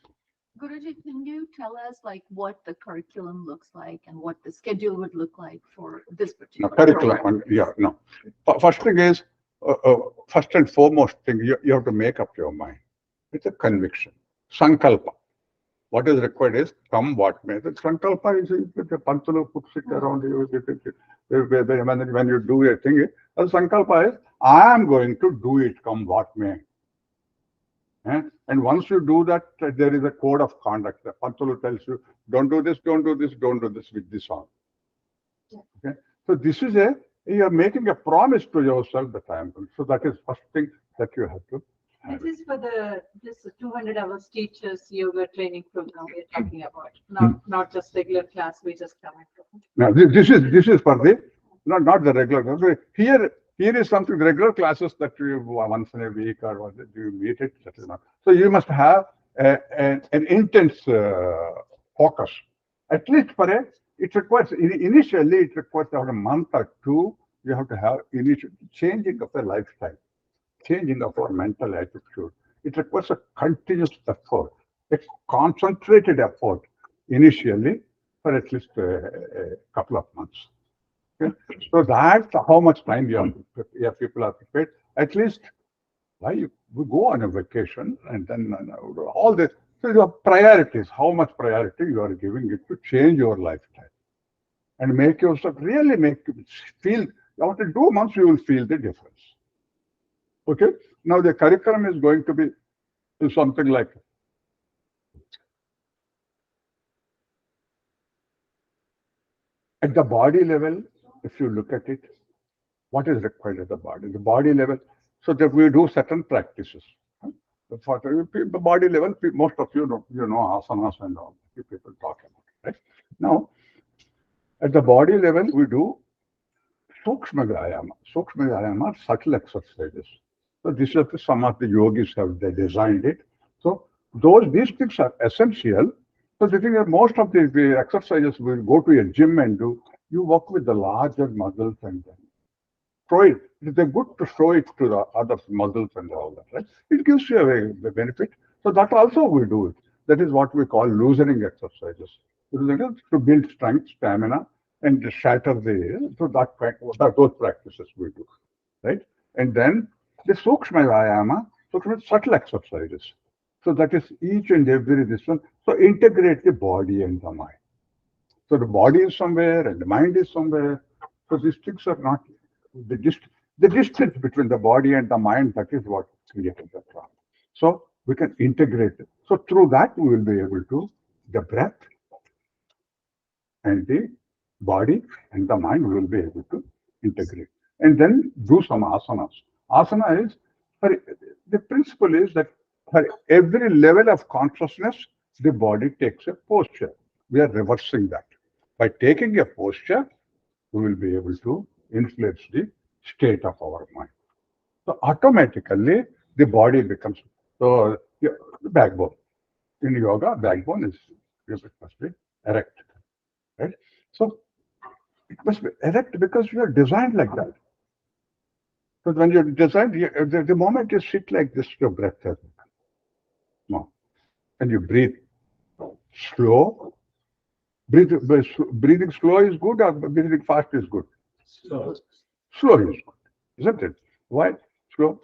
Guruji, can you tell us like what the curriculum looks like and what the schedule would look like for this No, particular curriculum. program? Yeah, no. First thing is, first and foremost thing, you have to make up your mind. It's a conviction. Sankalpa. What is required is come what may. The Sankalpa is the Pantulu puts it around you. When you do a thing, the Sankalpa is I am going to do it come what may. And once you do that, there is a code of conduct. The Pantulu tells you, don't do this, don't do this, don't do this with this on. Okay. So this is you are making a promise to yourself that I am going. So that is first thing that you have to. This is for this 200 hours teachers yoga training program we're talking about. Not just regular class we just come into. Now this is for the not the regular. Here is something regular classes that you once in a week or what you meet it. That is not. So you must have an intense focus. At least it requires initially it requires about a month or two. You have to have initial changing of the lifestyle, changing of our mental attitude. It requires a continuous effort, a concentrated effort initially for at least a couple of months. Okay? So that's how much time people are prepared. At least we go on a vacation and then all this. So your priorities, how much priority you are giving it to change your lifestyle and make yourself really feel. After 2 months, you will feel the difference. Okay. Now the curriculum is going to be something like at the body level. If you look at it, what is required at the body level, so that we do certain practices. For the body level, most of you know asanas and all. People talk about it. Right? Now, at the body level, we do Sukshma Vyayama. Sukshma Vyayama are subtle exercises. So this is some of the yogis have designed it. So these things are essential So the thing is, most of the exercises we'll go to a gym and do, you work with the larger muscles and then show it. It's good to show it to the other muscles and all that, right? It gives you a benefit. So that also we do it. That is what we call loosening exercises. To build strength, stamina, and to shatter the, so those practices we do, right? And then the Sukshma Vayama, Sukshma subtle exercises. So that is each and every this one. So integrate the body and the mind. So the body is somewhere and the mind is somewhere. So these things are not the distance between the body and the mind. That is what created the problem. So we can integrate it. So through that we will be able to the breath and the body and the mind will be able to integrate. And then do some asanas. Asana is, the principle is that for every level of consciousness, the body takes a posture. We are reversing that. By taking a posture, we will be able to influence the state of our mind. So automatically, the body becomes, so the backbone. In yoga, backbone is, it must be erect, right? So it must be erect because you are designed like that. So when you're designed, the moment you sit like this, your breath has no. And you breathe slow. Breathing slow is good or breathing fast is good? So, Slow is good, isn't it? Why slow?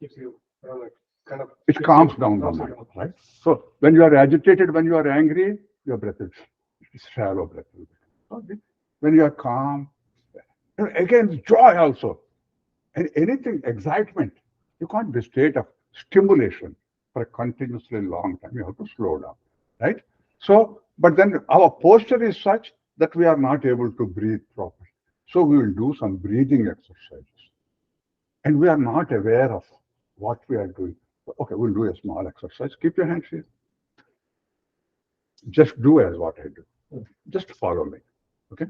If you like kind of. It calms down the mind, right? So when you are agitated, when you are angry, your breath is shallow breath. Okay. When you are calm, and again joy also. And anything, excitement, you can't be state of stimulation for a continuously long time. You have to slow down, right? So, but then our posture is such that we are not able to breathe properly. So we will do some breathing exercises. And we are not aware of what we are doing. Okay, we'll do a small exercise. Keep your hands here. Just do as what I do. Just follow me. Okay?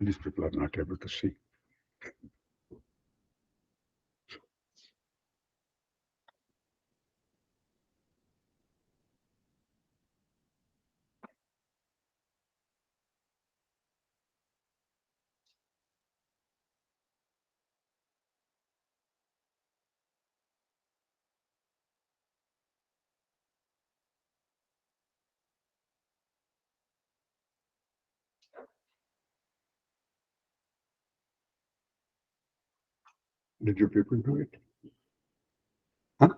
These people are not able to see. Did you people do it? Huh?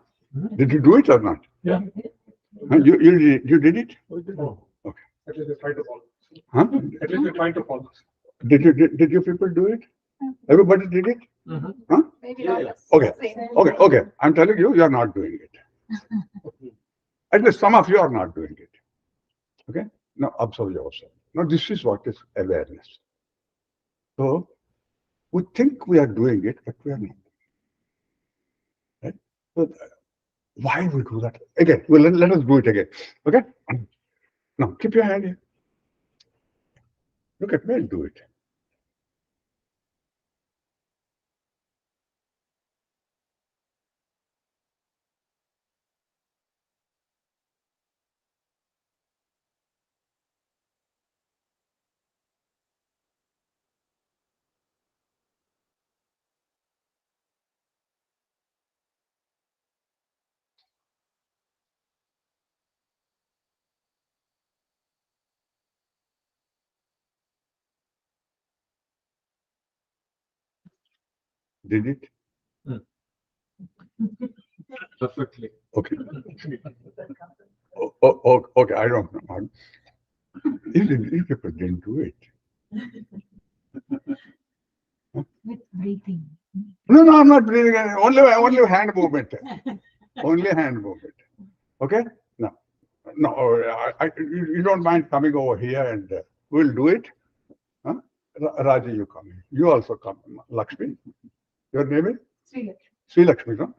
Did you do it or not? yeah. Huh? You did it? Oh, Okay. at least they try to follow. Huh? At least they try to follow. Did you people do it? Everybody did it? Mhm. Huh? Maybe Yeah, not yeah. the Okay. same. Okay. I'm telling you, you are not doing it. At least some of you are not doing it. Okay? Now observe yourself. Now this is what is awareness. So we think we are doing it, but we are not. Right? So why we do that? Again, well, let us do it again. Okay? Now keep your hand here. Look at me and do it. Did it? Perfectly. Okay. Okay, I don't know. If people didn't do it. With breathing. No, I'm not breathing. Only hand movement. Only hand movement. Okay? No. You don't mind coming over here and we'll do it. Huh? Raji, you come here. You also come. Lakshmi. Your name is? Sri Lakshmi, no?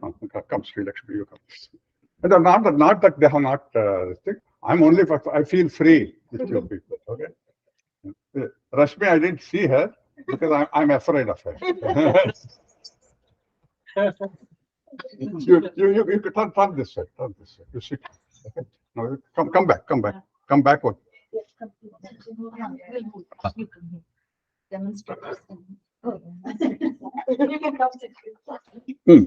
Come, Sri Lakshmi, you come. And not that they have not thing. I'm only, I feel free with you people. Okay? Rashmi, I didn't see her because I'm afraid of her. You can turn this side, turn this side. You sit. Okay. No, come back, come backward. Demonstrators. Hmm.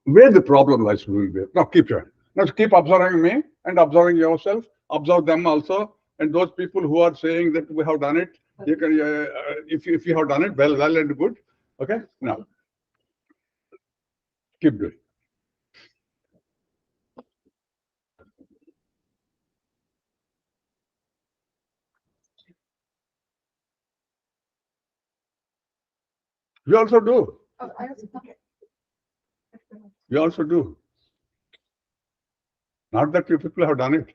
Where the problem lies will be. Now keep your hand. Now keep observing me and observing yourself. Observe them also. And those people who are saying that we have done it, you can, if you have done it well and good. Okay. Now keep doing. You also do. You also do. Not that you people have done it.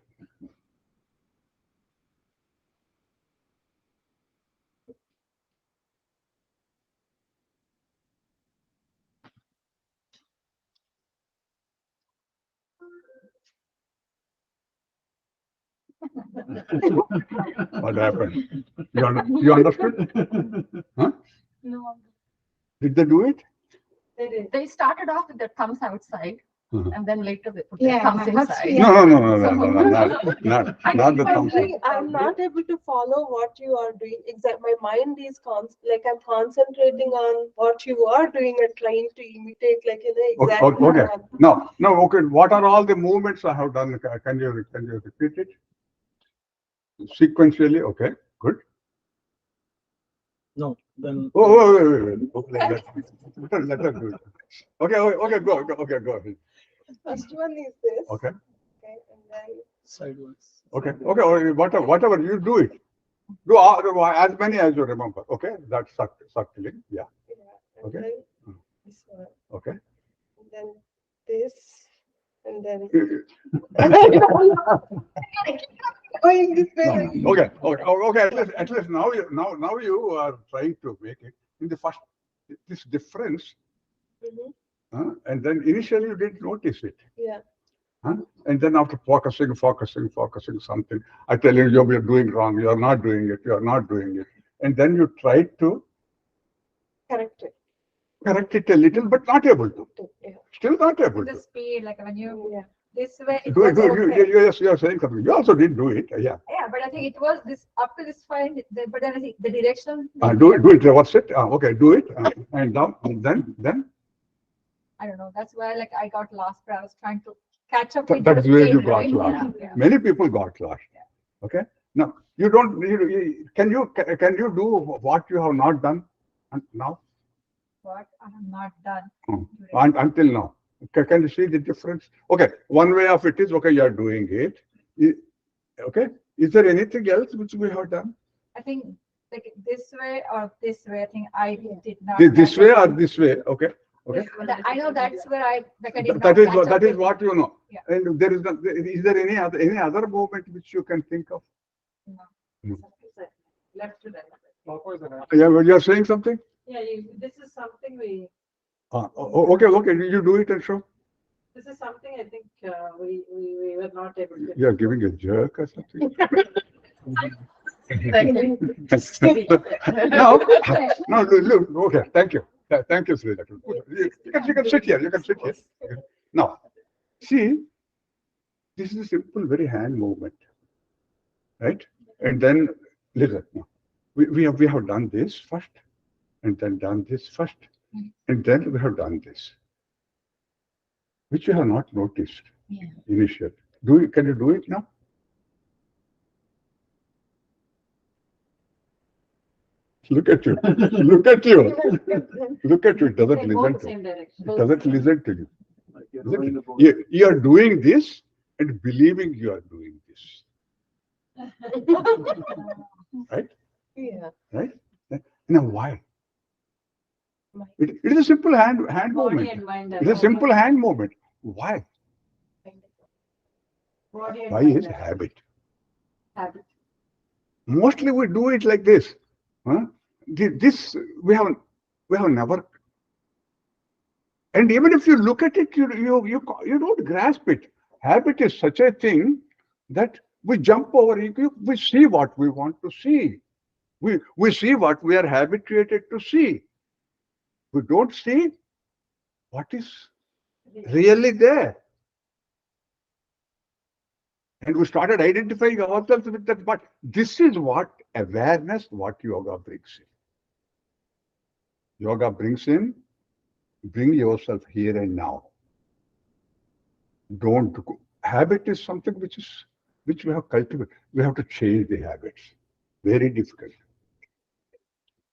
What happened? You understood? Huh? No, Did they do it? they started off with their thumbs outside, Uh-huh. and then later they put their Yeah, thumbs that's- inside. yeah. No, not the thumbs. Actually, I'm not able to follow what you are doing. Exact. My mind is I'm concentrating on what you are doing and trying to imitate, like exactly. Okay. No. Okay. What are all the movements I have done? Can you repeat it sequentially? Okay. Good. No, then. Wait. Okay, let her do it. Okay. Go ahead. First one is this. Okay. Okay, and then Sideways. Okay. Or whatever you do it. Do as many as you remember. Okay. That's circling. Yeah. and Okay. then this one, Okay. and then this, and then going this way. No. Okay. At least now you are trying to make it in the first this difference, Mhm. and then initially you didn't notice it, Yeah. and then after focusing something, I tell you you're doing wrong. You are not doing it, and then you try to Correct it. correct it a little, but not able to. Yeah. Still not able The to. speed, like when you, Yeah. this way, it Do was okay. you are saying something. You also didn't do it. Yeah. Yeah, but I think it was this, up to this point, but then I think the direction. Do it. Reverse it. Okay. Do it. And down. And then. I don't know, that's why like I got lost, but I was trying to catch up. with That's the where speed you got drawing. lost. Yeah. Many people got lost. Okay. Now you don't. Can you do what you have not done now? What I have not done. Until now. Can you see the difference? Okay. One way of it is okay. You are doing it. Okay. Is there anything else which we have done? I think like this way or this way, I think I did not. This way or this way? Okay. Okay. I know that's where I like I did That not is catch what up that is with- what you know. Yeah. And there is not. Is there any other movement which you can think of? Left to right. Clockwise and Yeah. Well, you are saying something. Yeah, this is something Okay. You do it and show. this is something I think we were not able to. You are giving a jerk or something. No. Look. Okay. Thank you. Thank you, Sridhar. You can sit here. Now, see, this is a simple, very hand movement, right? And then listen. Now, we have done this first, and then done this first, and then we have done this, which you have not noticed initially. Can you do it now? Look at you. Look at you. It doesn't They go listen the to. same direction. It doesn't listen to you. Like you're Isn't rolling it? the ball. You are doing this and believing you are doing this. Right? Yeah. Right? Now why? It is a simple hand Body movement. and mind. It is a simple hand movement. Why? Body and Why mind is are habit? habit. Mostly we do it like this. This we have never. And even if you look at it, you don't grasp it. Habit is such a thing that we jump over it. We see what we want to see. We see what we are habituated to see. We don't see what is really there. And we started identifying ourselves with that. But this is what awareness, what yoga brings in. Yoga brings in, bring yourself here and now. Don't go. Habit is something which we have cultivated. We have to change the habits. Very difficult,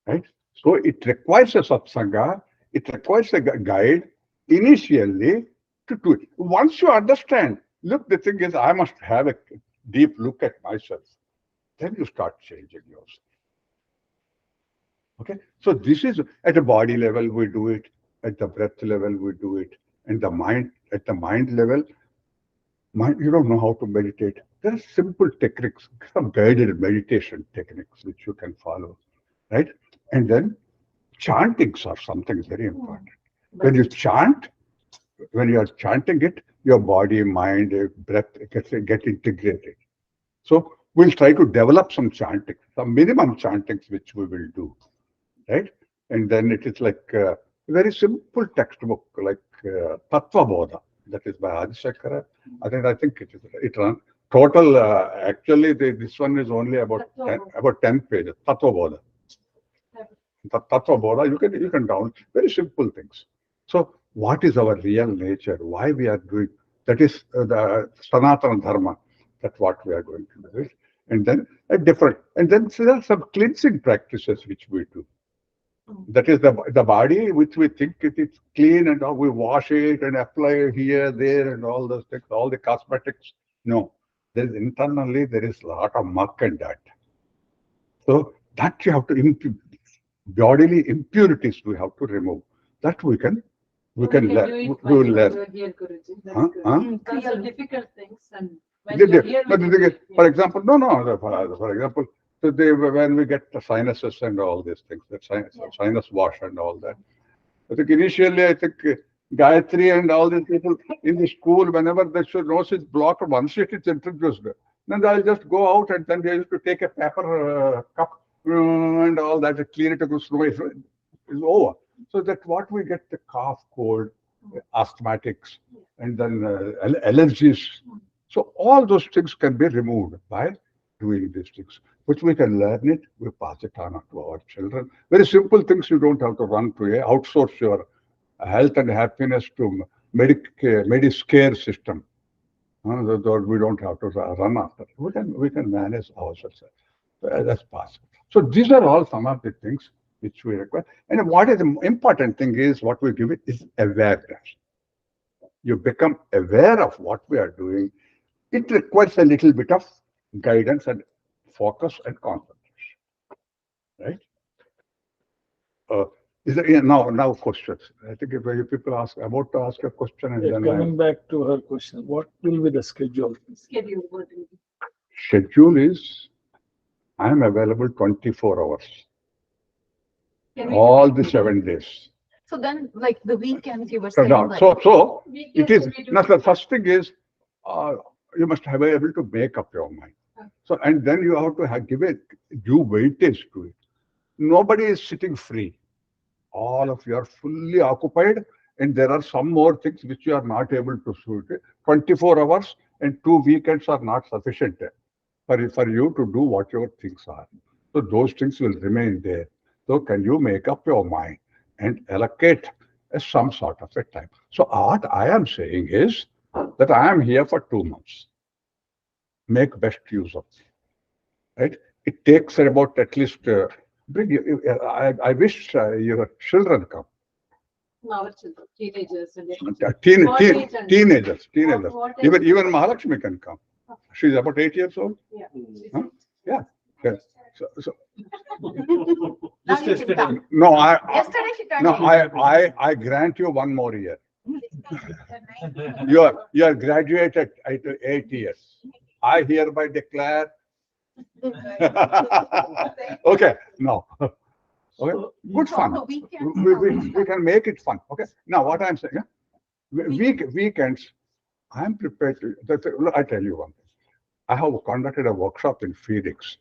right? So it requires a satsanga. It requires a guide initially to do it. Once you understand, look, the thing is, I must have a deep look at myself. Then you start changing yourself. Okay, so this is at a body level we do it, at the breath level we do it, and the mind at the mind level. Mind, you don't know how to meditate. There are simple techniques, some guided meditation techniques which you can follow, right? And then chantings are something very important. When you chant, when you are chanting it, your body, mind, breath get integrated. So we'll try to develop some chanting, some minimum chantings which we will do, right? And then it is like a very simple textbook, like Tattva Bodha, that is by Adishakara. I think it run total. Actually, this one is only about 10 pages. Tattva Bodha. Tattva Bodha. You can down very simple things. So, what is our real nature? Why we are doing that is the Sanatana Dharma. That's what we are going to do. And then a different. And then there are some cleansing practices which we do. That is the body which we think it is clean and all, we wash it and apply here, there, and all those things, all the cosmetics. No, there is internally there is a lot of muck and dirt. So that you have to bodily impurities we have to remove. That we can learn. We will learn. Those are difficult things, and when But you're here the with thing is, it, for example, for example, so when we get the sinuses and all these things, the sinus wash and all that. I think initially, Gayatri and all these people in the school, whenever the nose is blocked, once it is introduced, then they'll just go out and then they used to take a paper cup and all that, to clean it, to go slow, is over. So that what we get the cough, cold, asthmatics, and then allergies. So all those things can be removed by doing these things, which we can learn it, we pass it on to our children. Very simple things, you don't have to run to outsource your health and happiness to Medicare system. We don't have to run after. We can manage ourselves. That's possible. So these are all some of the things which we require. And what is the important thing is what we give it is awareness. You become aware of what we are doing. It requires a little bit of guidance and focus and concentration, right? Is there now questions? I think if people about to ask a question and then Coming back to her question, what will be the schedule? schedule, what do you do? schedule is I am available 24 hours, Can we all do the 7 days. So then, like the weekends, you were So, saying, now, like, so it is weekends we do not the first thing is you must have able to make up your mind. So and then you have to give due weightage to it. Nobody is sitting free. All of you are fully occupied, and there are some more things which you are not able to suit. 24 hours and 2 weekends are not sufficient for you to do what your things are. So those things will remain there. So can you make up your mind and allocate some sort of a time? So what I am saying is that I am here for 2 months. Make best use of it. Right? It takes about at least I wish your children come. Our children, teenagers, and Teenagers. What age? Even Mahalakshmi can come. She's about 8 years old. Yeah. Huh? Yeah. So now Just you can come. no, Yesterday she turned 18. I grant you 1 more year. You are graduated at 8 years. I hereby declare. Okay, no. Okay, good So fun. the weekends, We can make it fun. Okay. Now what I'm saying, weekends, I'm prepared to. Look, I tell you one thing. I have conducted a workshop in Phoenix.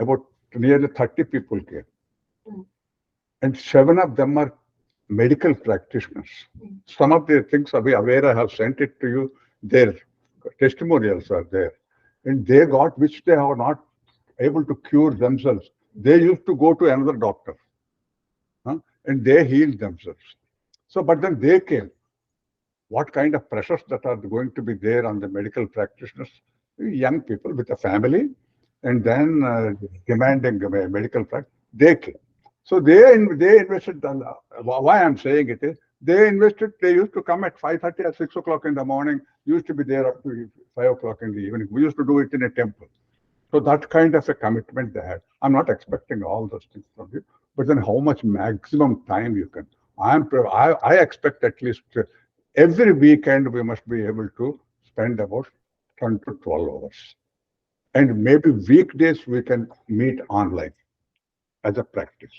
About nearly 30 people came, and 7 of them are medical practitioners. Some of the things are aware, I have sent it to you. Their testimonials are there. And they got, which they are not able to cure themselves. They used to go to another doctor, and they healed themselves. So, but then they came. What kind of pressures that are going to be there on the medical practitioners? Young people with a family, and then demanding a medical practice, they came. So they invested. Why I'm saying it is, they invested. They used to come at 5:30 or 6 o'clock in the morning. Used to be there up to 5 o'clock in the evening. We used to do it in a temple. So that kind of a commitment they had. I'm not expecting all those things from you, but then how much maximum time you can. I expect at least every weekend we must be able to spend about 10 to 12 hours. And maybe weekdays we can meet online as a practice,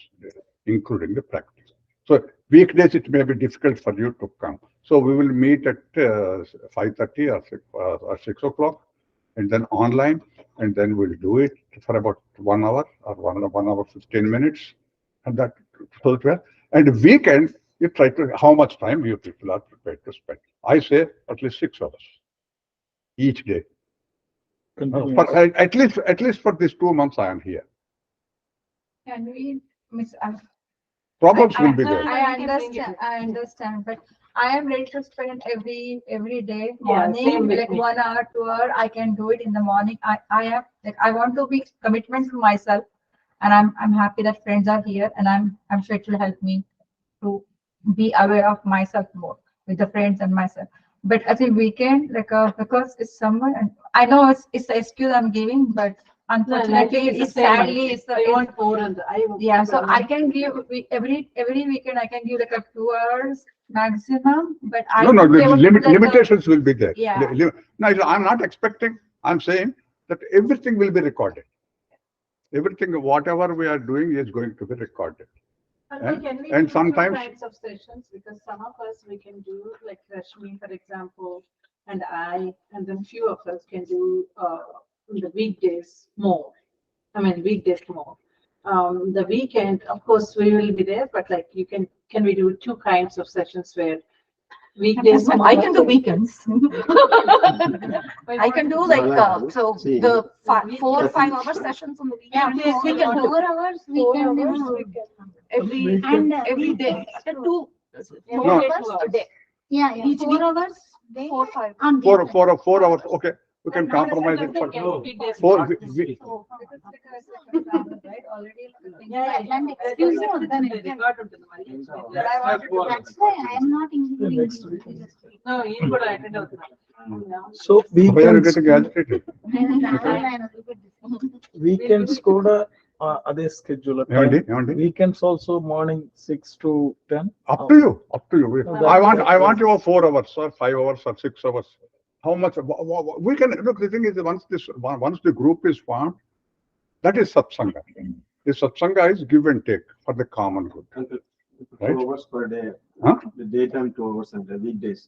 including the practice. So weekdays it may be difficult for you to come. So we will meet at 5:30 or 6 o'clock, and then online, and then we'll do it for about 1 hour or 1 hour 15 minutes, and that so that. And weekend you try to how much time you people are prepared to spend. I say at least 6 hours each day. For, at least for these 2 months I am here. Can we, Miss, Problems will be there. I understand, but I am ready to spend every day Yeah, same morning, with like me. 1 hour, 2 hour, I can do it in the morning. I am, like, I want to be commitment to myself, and I'm happy that friends are here, and I'm sure it will help me to be aware of myself more with the friends and myself. But at the weekend, like, because it's summer, and I know it's the excuse I'm giving, but unfortunately, it's sadly, it's I want more on the, yeah, so I can give every weekend I can give like a 2 hours maximum, but I No, won't be the able to do like limitations will be there. Yeah. No, I'm not expecting. I'm saying that everything will be recorded. Everything, whatever we are doing, is going to be recorded. And sometimes- Two kinds of sessions, because some of us, we can do like Rashmi, for example, and I, and then few of us can do the weekdays more. I mean, weekdays more. The weekend, of course, we will be there, but like you can we do two kinds of sessions where weekdays? No, I can do weekends. I can do like, so the 4 or 5 hour sessions on the weekend. We can do 4 hours, we Four can hours do. we can. every, And every day. Two, No. 4 hours a day. Yeah, Each 4 week. hours. 4, 5. On For weekend. 4 hours, okay, we can compromise it for four. right, already. And excuse me, then it can- That's why I am not including. Next you. week. No, you could attend out. So Why are you weekends, getting agitated? weekends కూడా అదే schedule. ఏమండి? Weekends also morning 6 to 10. Up to you, up to you. No, I want you 4 hours or 5 hours or 6 hours. How much? We can look. The thing is, once the group is formed, that is satsanga. The satsanga is give and take for the common good. Right? 2 hours per day. Huh? The daytime 2 hours and the weekdays.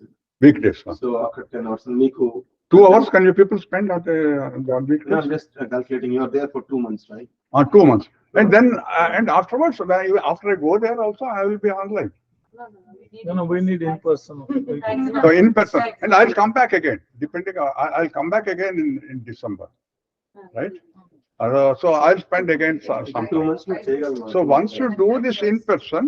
Weekdays. So after 10 hours, Miku. 2 hours can you people spend on No, weekdays? I'm just calculating. You are there for 2 months, right? 2 months. And then, and afterwards, after I go there also, I will be online. No, we need in person. So in person, and I'll come back again, depending, I'll come back again in December, right? So I'll spend again some 2 time. months. No, చేయగలను. So once you do this in person,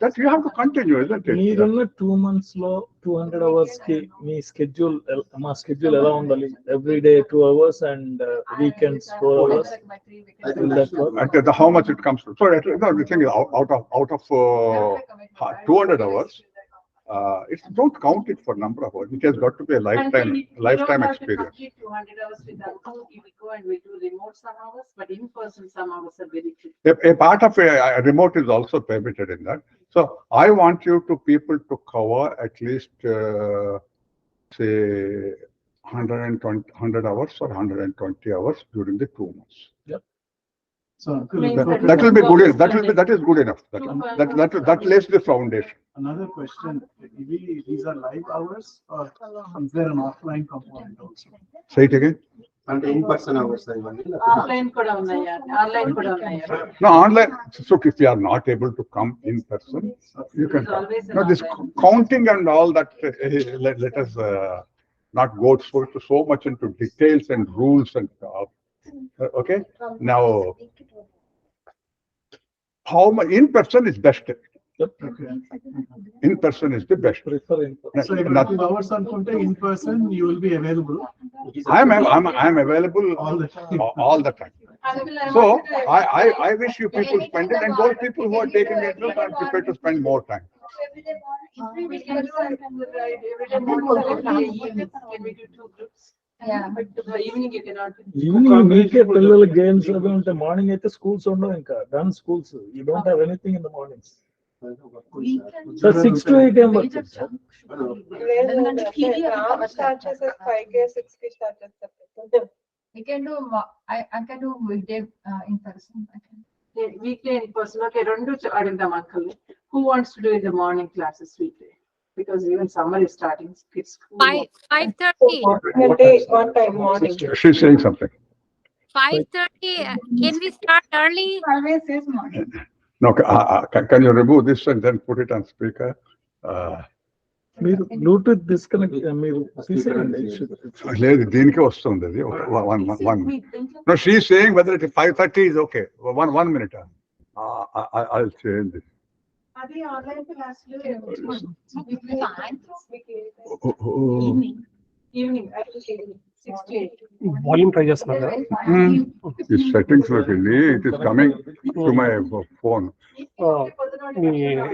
that you have to continue, isn't it? మీరున్న 2 months లో 200 hours కి మీ schedule మా schedule ఎలా ఉండాలి? Every day 2 hours and weekends 4 hours. Will that work? How much it comes to. So the thing is, out of 200 hours, it's don't count it for number of hours. It has got to be a lifetime experience. 200 hours with them. We go and we do remote some hours, but in person some hours are very quick. A part of a remote is also permitted in that. So I want you to people to cover at least say 100 hours or 120 hours during the 2 months. So uncle, That will be good. That is good enough. That lays the foundation. another question. These are live hours or is there an offline component also? Say it again. అంటే in person hours ఇవన్నీ online కూడా ఉన్నాయా? Online కూడా ఉన్నాయా? No, online. So if you are not able to come in person, you can It's come. always an No, this online. counting and all that, let us not go so much into details and rules and okay. Now, how much in person is best. Okay. In person is the best. Prefer in person. So if hours అనుకుంటే in person you will be available. I'm available All the time. all the time. So I wish you people spend it, and those people who are taking it are prepared to spend more time. We can do it every day morning, every day evening. Can we do 2 groups? Yeah. But the evening you cannot. Evening మీకే పిల్లల games అవి ఉంటాయి. Morning అయితే schools ఉండవు, ఇంకా done schools. You don't have anything in the mornings. Sir, 6 to 8 AM Major works, sir. chunk should be there. ఎందుకంటే PDF cover start చేసేసి 5 కి 6 కి స్టార్ట్ చేస్తారు. I can do, I can do weekday in person. I can. Weekday in person. Okay, రెండు అడుగుదాం uncle. Who wants to do in the morning classes weekday? Because even summer is starting. It's school. 5:30. What time morning? She's saying something. 5:30. Can we start early? Always says morning. No, can you remove this and then put it on speaker? మీరు Bluetooth disconnect మీరు తీసేయండి. లేదు, దీనికే వస్తుంది అది. One. No, she's saying whether it is 5:30 is okay. One minute. I'll change this. అది online క్లాసులు evening 6 to 8. Volume try చేస్తున్నారు కదా. ఈ సెట్టింగ్స్ లోకి వెళ్ళి it is coming to my phone. Me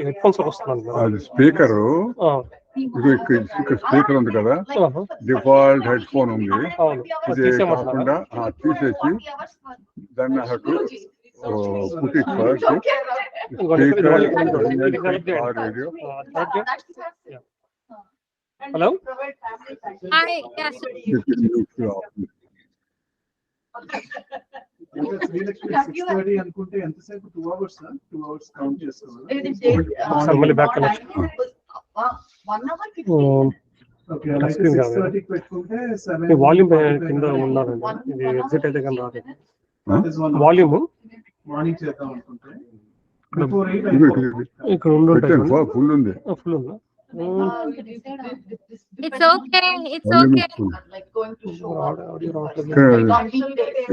head phones వస్తున్నాను. అది స్పీకర్, ఇక్కడ స్పీకర్ ఉంది కదా, డిఫాల్ట్ హెడ్ ఫోన్ ఉంది. ఇది కాకుండా తీసేసి దాన్ని I have to put it first speaker radio. Hello. Hi. Yes. Srilakshmi 6:30 అనుకుంటే ఎంతసేపు 2 hours 2 hours కౌంట్ చేసుకోవాలి. సార్ మళ్ళీ బ్యాక్ కనెక్షన్. 1 hour 15. ఓకే, అలాగే 6:30 పెట్టుకుంటే 7. ఈ వాల్యూమ్ కింద ఉన్నారండి. ఇది ఎగ్జిట్ అయితే కానీ రాదు. వాల్యూమ్ మార్నింగ్ చేద్దాం అనుకుంటే before 8 ఇక్కడ ఉండి ఫుల్ ఉంది. ఫుల్ ఉందా? It's okay. It's okay. Like going to show.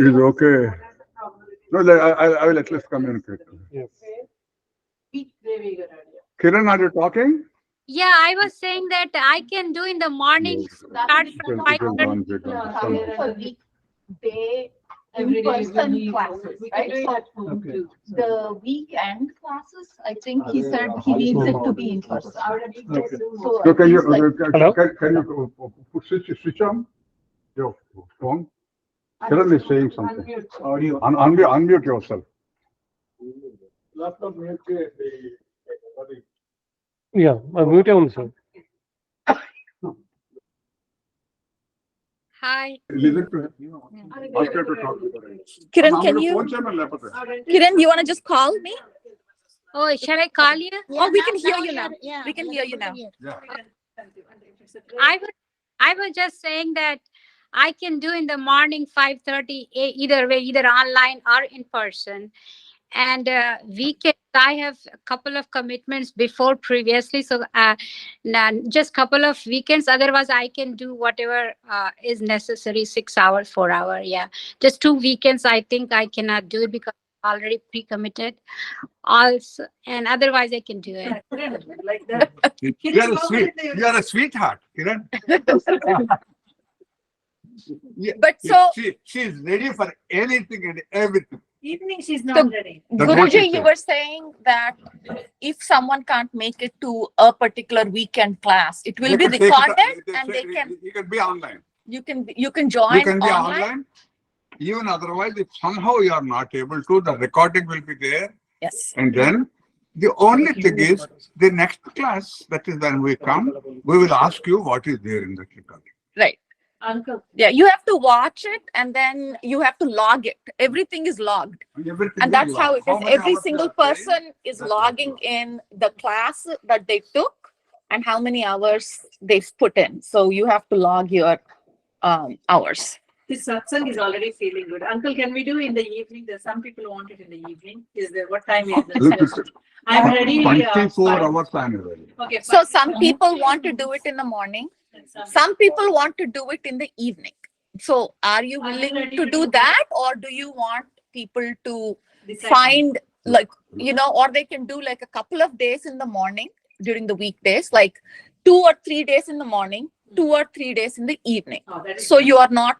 Is okay. No, I will at least communicate. Yes. Kiran, are you talking? Yeah, I was saying that I can do in the morning. Start from 5:30. Day Every day in-person we classes, can right? do it at home Okay. too. The weekend classes, I think he said he needs it to be in person. Okay. So can you Hello? can you switch on your phone? Kiran is saying something. Audio. Unmute yourself. Yeah, మ్యూటే ఉంది sir. Hi. Listen to him. Ask her to talk to her. Kiran, can you? Kiran, you want to just call me? Oh, shall I call you? Oh, we can hear you now. We can hear you now. I was just saying that I can do in the morning 5:30, either way, either online or in person. And weekends, I have a couple of commitments before previously, so just couple of weekends. Otherwise, I can do whatever is necessary, 6 hours, 4 hours. Yeah, just 2 weekends. I think I cannot do it because I'm already pre-committed. Also, and otherwise, I can do it. Like that. You are a sweetheart, Kiran. But so, she is ready for anything and everything. Evening she's not So, ready. That's what Guruji, she you said. were saying that if someone can't make it to a particular weekend class, it will be recorded and they can, You can be online. you can join You can be online. online. Even otherwise, if somehow you are not able to, the recording will be there. Yes. And then the only thing is the next class, that is when we come, we will ask you what is there in the recording. Right. Uncle. Yeah, you have to watch it and then you have to log it. Everything is logged. Everything And is that's how it logged. is. many Every hours single you are playing? person is logging in the class that they took and how many hours they've put in. So you have to log your hours. This satsang is already feeling good. Uncle, can we do in the evening? There's some people who want it in the evening. Is there what time is it? I'm ready. 24 hours time is ready. Okay. So some people want to do it in the morning. Some people want to do it in the evening. So are you willing to do that, or do you want people to find like, or they can do like a couple of days in the morning during the weekdays, like 2 or 3 days in the morning, 2 or 3 days in the evening. So you are not,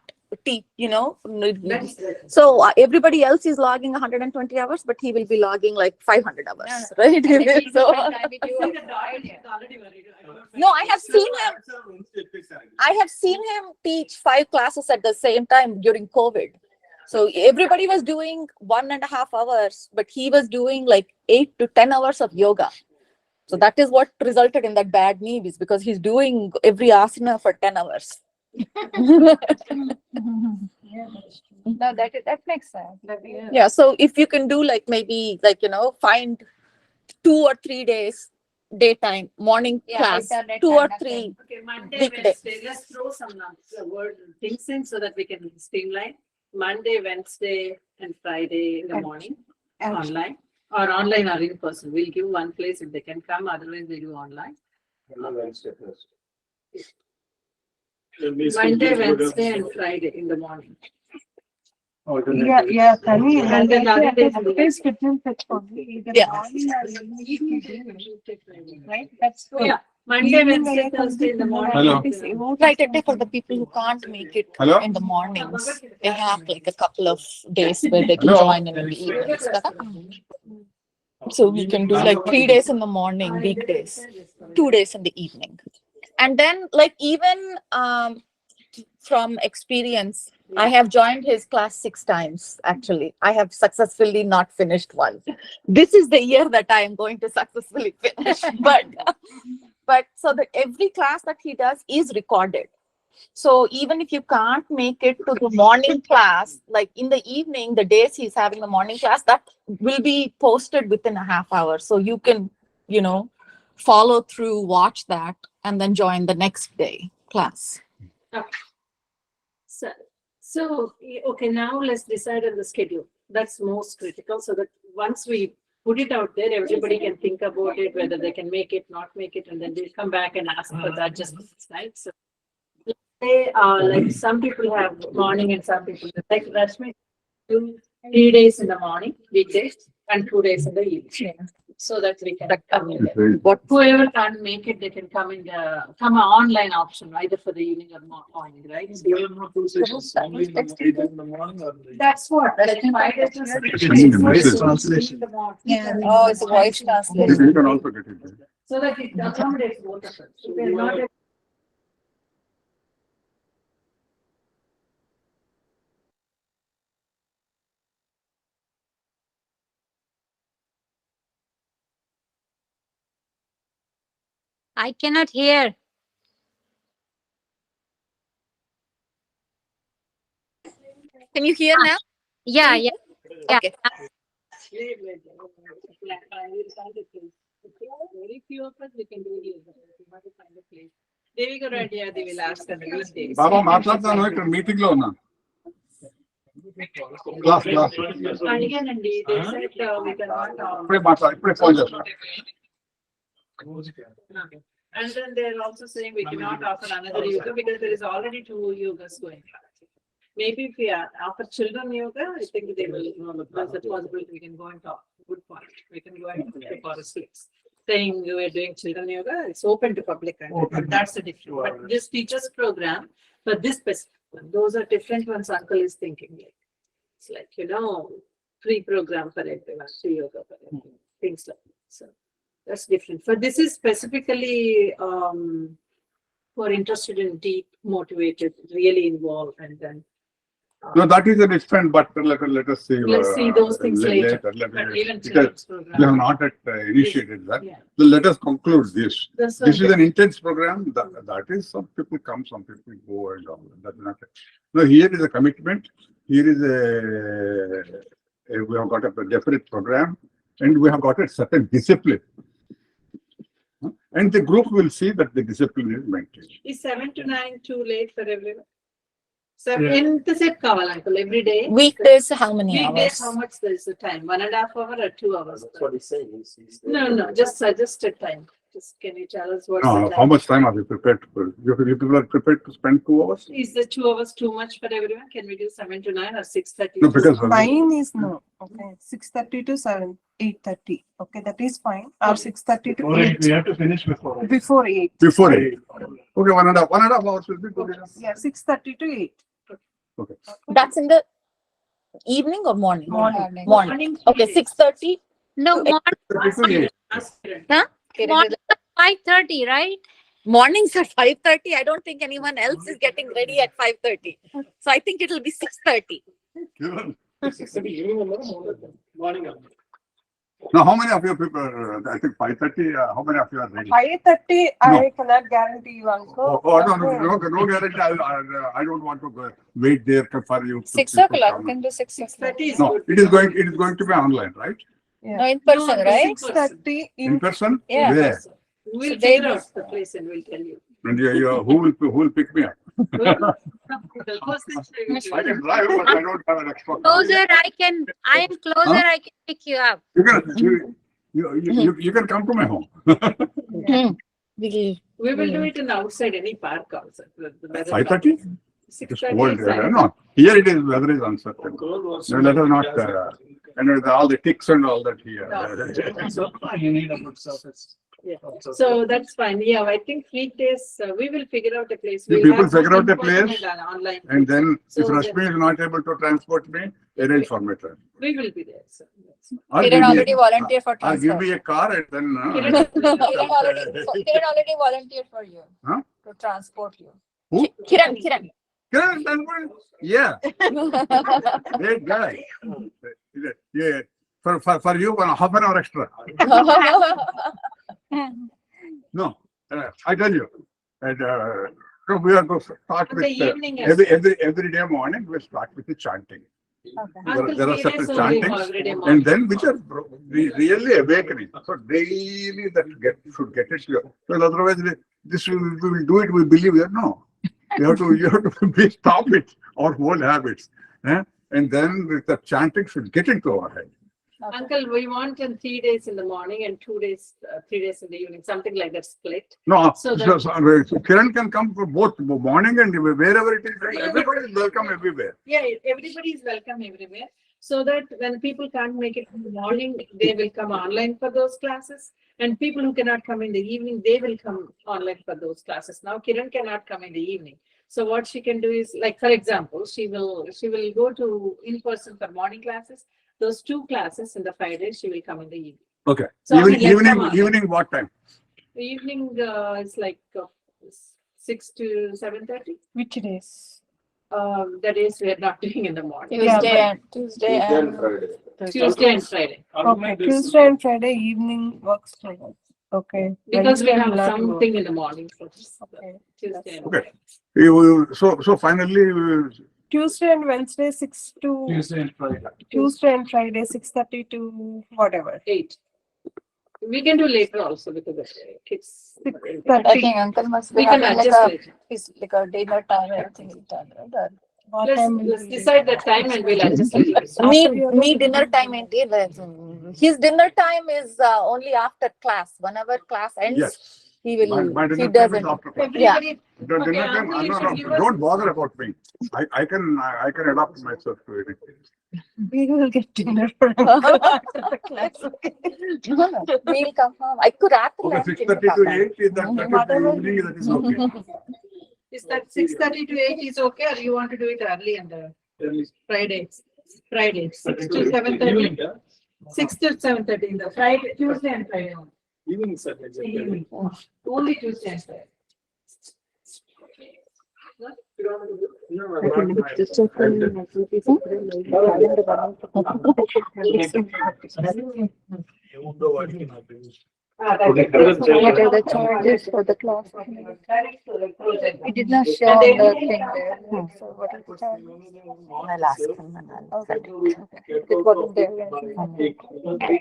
so everybody else is logging 120 hours, but he will be logging like 500 hours, right? So, no, I have seen him teach 5 classes at the same time during COVID. So everybody was doing 1.5 hours, but he was doing like 8 to 10 hours of yoga. So that is what resulted in that bad knee, is because he's doing every asana for 10 hours. No, that makes sense. Yeah. So if you can do like maybe like, find 2 or 3 days daytime morning class, 2 or 3 Monday, weekday. Wednesday. Let's throw some word things in so that we can streamline. Monday, Wednesday, and Friday in the morning, online or in person. We'll give one place if they can come. Otherwise, they do online. Monday, Wednesday, and Friday in the morning. Yeah, Kali, And then other days in the week. schedule fit for me. Either Yeah. morning or evening, right? That's Oh, yeah. Monday, Wednesday, Thursday in the morning. Hello. Right, and for the people who can't make it Hello? in the mornings, they have like a couple of days where they can Hello? join in the evenings. So we can do like 3 days in the morning, weekdays, 2 days in the evening. And then like even from experience, I have joined his class 6 times. Actually, I have successfully not finished one. This is the year that I am going to successfully finish. But so that every class that he does is recorded. So even if you can't make it to the morning class, like in the evening, the days he's having the morning class, that will be posted within a half hour. So you can, follow through, watch that, and then join the next day class. So, okay, now let's decide on the schedule. That's most critical, so that once we put it out there, everybody can think about it, whether they can make it, not make it, and then they'll come back and ask for the adjustments, right? So, let's say, like some people have morning and some people, like Rashmi, do 3 days in the morning, weekdays, and 2 days in the evening. So that we can come in there. Whoever can't make it, they can come in come an online option, either for the evening or morning, right? So You have 2 sessions, only in the morning or in the that's what. Voice translation. Yeah. Oh, it's a voice translation. You can also get it there. So that it accommodates both of us. So we're not I cannot hear. Can you hear now? Yeah, yeah. Okay. very few of us, we can do it. We have to find a place. Vivekananda, they will ask on the weekdays. బాబా మాట్లాడతాను ఇక్కడ meeting లో ఉన్నా class అడిగానండి, they said we cannot. ఇప్పుడే phone చేస్తాను. And then they're also saying we cannot offer another yoga because there is already 2 yogas going. Maybe if we offer children yoga, I think they will, there's a possibility we can go and talk. Good point. We can go and talk for a six. Saying we're doing children yoga, it's open to public, but that's the difference. But this teachers program, for this specific one, those are different ones uncle is thinking like. It's like, free program for everyone, free yoga for everyone, things like that. So that's different. For this is specifically for interested in deep, motivated, really involved, and then. No, that is a different, but let us see. Let's see those things later. But even children's program. You have not yet initiated that. Yeah. So let us conclude this. That's This what is an intense program. That is, some people come, some people go, and all. That's not it. No, here is a commitment. Here is we have got a definite program, and we have got a certain discipline. And the group will see that the discipline is maintained. Is 7 to 9 too late for everyone? So ఎంతసేపు కావాలి uncle every day? Weekdays, how many Weekdays, hours? how much is the time? 1.5 hour or 2 hours? That's what he's saying. No, just suggested time. Just can you tell us what's the No, time? how much time are you prepared to, you people are prepared to spend 2 hours? Is the 2 hours too much for everyone? Can we do 7 to 9 or 6:30? No, because Mine is no, okay, 6:30 to 8:30, okay, that is fine, or 6:30 to All right, 8. we have to finish before. Before 8. before 8. Okay, 1.5 hours will be good enough. Yeah, 6:30 to 8. Okay. That's in the evening or morning? Morning. Morning. Okay, 6:30. No, To morning, Huh? morning 5:30, right? Mornings at 5:30. I don't think anyone else is getting ready at 5:30. So I think it'll be 6:30. Morning. Now, how many of you people, I think 5:30, how many of you are ready? 5:30, No. I cannot guarantee you, uncle. No guarantee. I don't want to wait there for you. 6 to o'clock. come. We can do 6 o'clock. 6:30 is No, good. it is going to be online, right? No, in person, No, right? 6:30 In person? Yeah. Where? We'll So they figure do- out the place and we'll tell you. And who will pick me up? The first thing we will do. I can drive, but I don't have an extra car. Closer, I am closer, I can pick you up. You can come to my home. We'll- We will do it in outside any park also. The weather 5:30? It's 6:30 cold is there. fine. No, here it is, weather is uncertain. No, let us not, all the ticks and all that here. So you need a good surface. Yeah. So that's fine. Yeah, I think weekdays, we will figure out a place. The We'll people have figure out a in-person place, and online. And then if So Rashmi is not able to transport me, arrange for my transport. We will be there. So that's fine. Or Kiran give me already volunteered for Or give transport. me a car and then. Kiran already volunteered for you. Huh? To transport you. Who? Kiran. Yeah, great guy. Yeah, for you, 1/2 an hour extra. No, I tell you. And so we are going to start In with the evening as every day morning. We start with the chanting. Uncle, There are 3 days certain only chantings, every day and morning. then which are really awakening. So daily that should get it here. Well, otherwise this we will do it. We believe it. No, you have to stop it. Our old habits, and then the chanting should get into our head. Uncle, we want in 3 days in the morning and 2 days, 3 days in the evening, something like that split. No, So so Kiran can come for both morning and wherever it is. Everybody is welcome everywhere. Yeah, everybody is welcome everywhere. So that when people can't make it in the morning, they will come online for those classes. And people who cannot come in the evening, they will come online for those classes. Now Kiran cannot come in the evening. So what she can do is, like, for example, she will go to in-person for morning classes. Those 2 classes in the 5 days, she will come in the evening. Okay. So, I mean, let's come on. Evening what time? The evening is like 6 to 7:30. Which days? That is, we are not doing in the morning. Tuesday Yeah, and Tuesday and Tuesday and Friday. Okay, Tuesday and Friday evening works for us. Okay. Because we Wednesday have will not work. something in the morning for Okay. Tuesday and Okay. Friday. So finally, Tuesday and Wednesday, 6 to Tuesday and Friday. Tuesday and Friday, 6:30 to whatever. 8. We can do later also because of kids. I think uncle must be We can having adjust like later. a, it's like a dinner time or anything like that, right? What Let's time will let's we decide the time and we'll adjust it. Me dinner time and his dinner time is only after class. Whenever class ends, yes. he will. My He dinner time is doesn't. after class. Yeah. The Okay, dinner time, uncle, you should give us- don't bother about me. I can adapt myself to it. We will get dinner for uncle after the class. Okay. We'll come home. I could ask Okay, 6:30 to 8 is that is the evening, that is okay. Is that 6:30 to 8 is okay, or you want to do it early on the Fridays? 6 to 7:30. 6 to 7:30 in the Friday, Tuesday and Friday. Evening Saturday. Evening. Only Tuesday and Friday. What are the charges for the class? It did not show on the thing there. So what is the charge? I'll ask him and I'll send it. It wasn't there.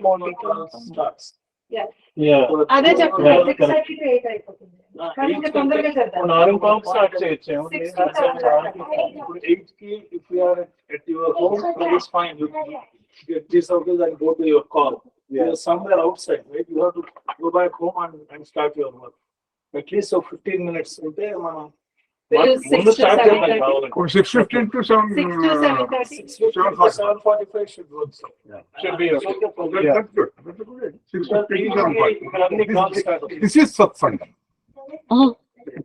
More details. Yeah. Yeah. Other chapter, Yeah, 6:30 to 8 అయిపోతుంది. Arum start cheyachchu. 8 ki if you are at your home, that is fine. You get this circles and go to your call. You are somewhere outside, right? You have to go back home and start your work. At least so 15 minutes. Will 6 to 7:30. 6:15 to 7. 6 to 7:30. 7:45 should work. Should be okay. That's good. That's a good. 6:15 to 7:45. This is satsang.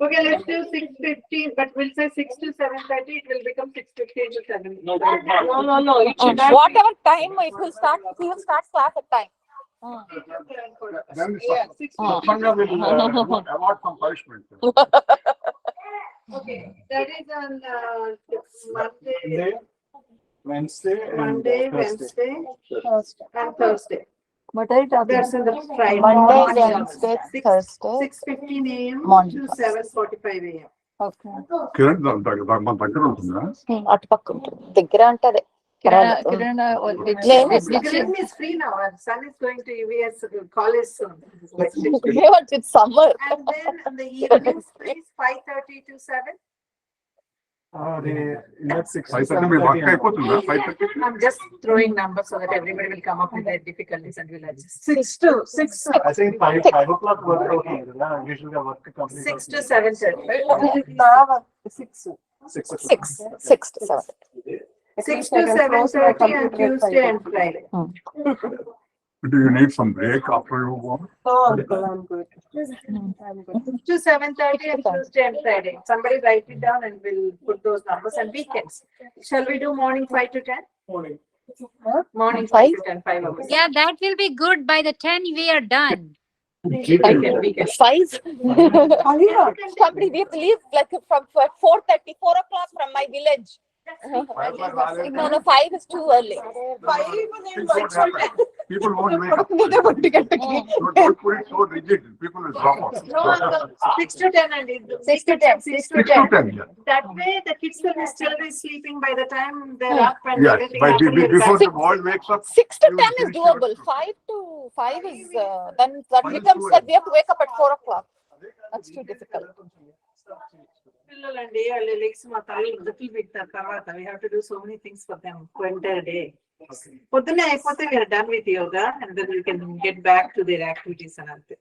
Okay, let's do 6:15, but we'll say 6 to 7:30. It will become 6:15 to 7. No. No. It should not Whatever time it will start, he will start class at time. Then Yeah, 6 to satsanga will award some punishment. Okay, that is on Wednesday, Monday, Wednesday, and Thursday. What are you talking That's in the Friday. Monday, morning. Wednesday, 6 Thursday. 6:15 a.m. Morning to class. 7:45 a.m. Okay. Kiran, మన దగ్గర ఉంటుందా? అటుపక్క ఉంటుంది దగ్గర అంటే అదే Kiran is free now. Our son is going to UVS college soon. it's summer. And then in the evenings, please 5:30 to 7. That's 6 to 5:30 me work అయిపోతుందా? 5:30. I'm just throwing numbers so that everybody will come up with their difficulties and we'll adjust. 6 to 6. I think 5 o'clock work out. Usually work complete. 6 to 7:30. 6 to 7. 6 to 7:30 on Tuesday and Friday. Do you need some break after you go? No, Uncle, I'm good. 6 to 7:30 on Tuesday and Friday. Somebody write it down and we'll put those numbers and weekends. Shall we do morning 5 to 10? Morning. Morning 5 to 10, 5 hours. Yeah, that will be good. By the 10 we are done. Weekend. 5. Somebody we have to leave like from 4:30, 4 o'clock from my village. No, 5 is too early. People won't wake up. Don't put it so rigid. People will drop off. No, Uncle, 6 to 10 and 6 to 10. 6 to 10. 6 to 10, yeah. That way the kids will still be sleeping by the time they're up and Yes, everything. by happening. before the world wakes up. 6 to you 10 will is finish your doable. work. 5 to 5 is then that 5 is becomes too like we have to wake up at 4 o'clock. That's too difficult. పిల్లలండి వాళ్ళ legs మా తల్లి వదిలి పెట్టారు తర్వాత we have to do so many things for them for entire day. పొద్దున్నే అయిపోతే we are done with yoga and then we can get back to their activities and అంతే.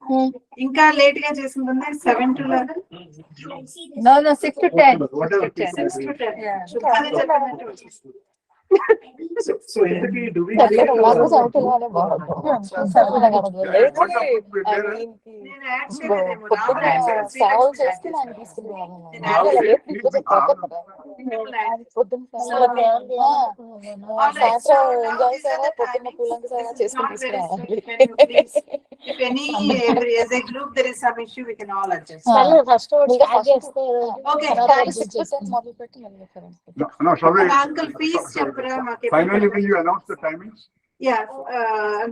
ఇంకా లేట్ గా చేసిందంటే 7 to 11. No, 6 to 10. 6 to 10. Yeah. So do we నాకు చదువుతున్నానే బాగుంది. నేను add చేయలేదేమో Rahul add చేశాడు. సేవలు చేస్తే నేను తీసుకున్నాను. సాయంత్రం ఎంజాయ్ సేవ పొద్దున్న పూలంక సేవ చేసుకుని తీసుకురావాలి. If any, as a group there is some issue, we can all adjust. Okay, thanks. మొదలు పెట్టి మళ్ళీ No, shall we? Uncle, please, Finally, will you announce the timings? Yeah,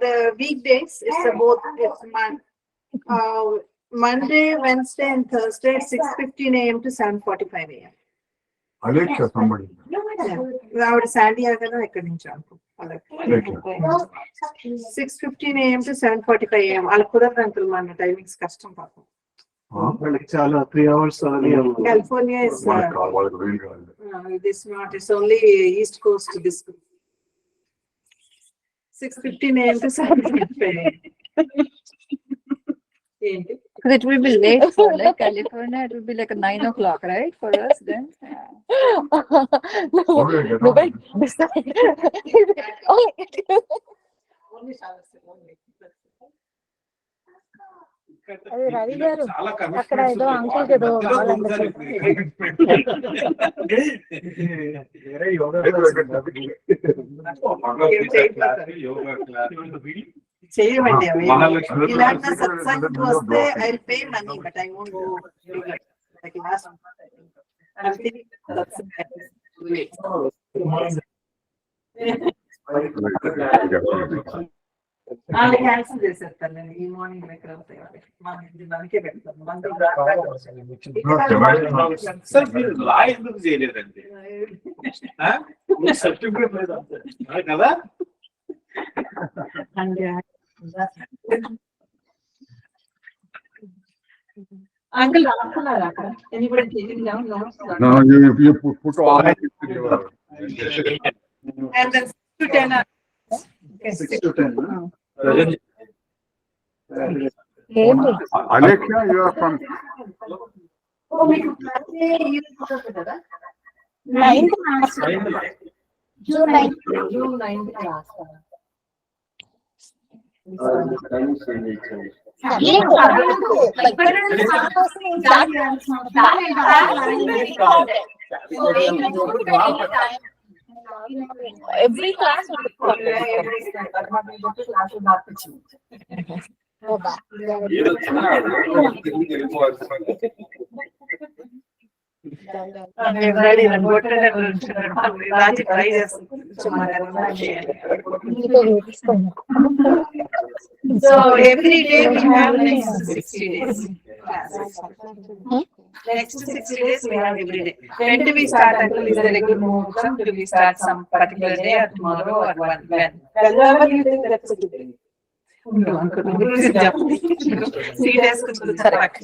the weekdays, it's it's Monday, Wednesday and Thursday, 6:15 a.m. to 7:45 a.m. Alexa, somebody. Our Sandy Agano, ekkadi nunchi anku. 6:15 a.m. to 7:45 a.m. I'll put up uncle man timings custom paapam. Chala 3 hours earlier. California is it is not, it's only East Coast to this. 6:15 a.m. to 7:45 a.m. Because it will be late for like California, it will be like 9 o'clock, right? For us then. No, wait. Only showers, only. అది రవి గారు అక్కడ ఏదో uncle ఏదో కావాలంటే చేయమండి అవి ఇలాంటి సత్సంగ్ వస్తే I pay money but I won't go like last cancel చేసేస్తాను నేను ఈ మార్నింగ్ దగ్గర మనకే పెడతాను సార్ మీరు లా ఎందుకు చేయలేదండి సర్టిఫికేట్ లేదు కదా Uncle, anybody taking down notes? No, you put all the things in your. And then 6 to 10 are. Okay, 6 to 10. ఏంటి Alexia, you are from. Ninth June 9. June 9th class. Every class will be Everybody and what Raji prizes. So every day we have next 60 days. Next 60 days we have every day. When do we start? Until is there a good momentum? Do we start some particular day or tomorrow or when? Whenever you think that's a good day. No, uncle. 3 days could be correct.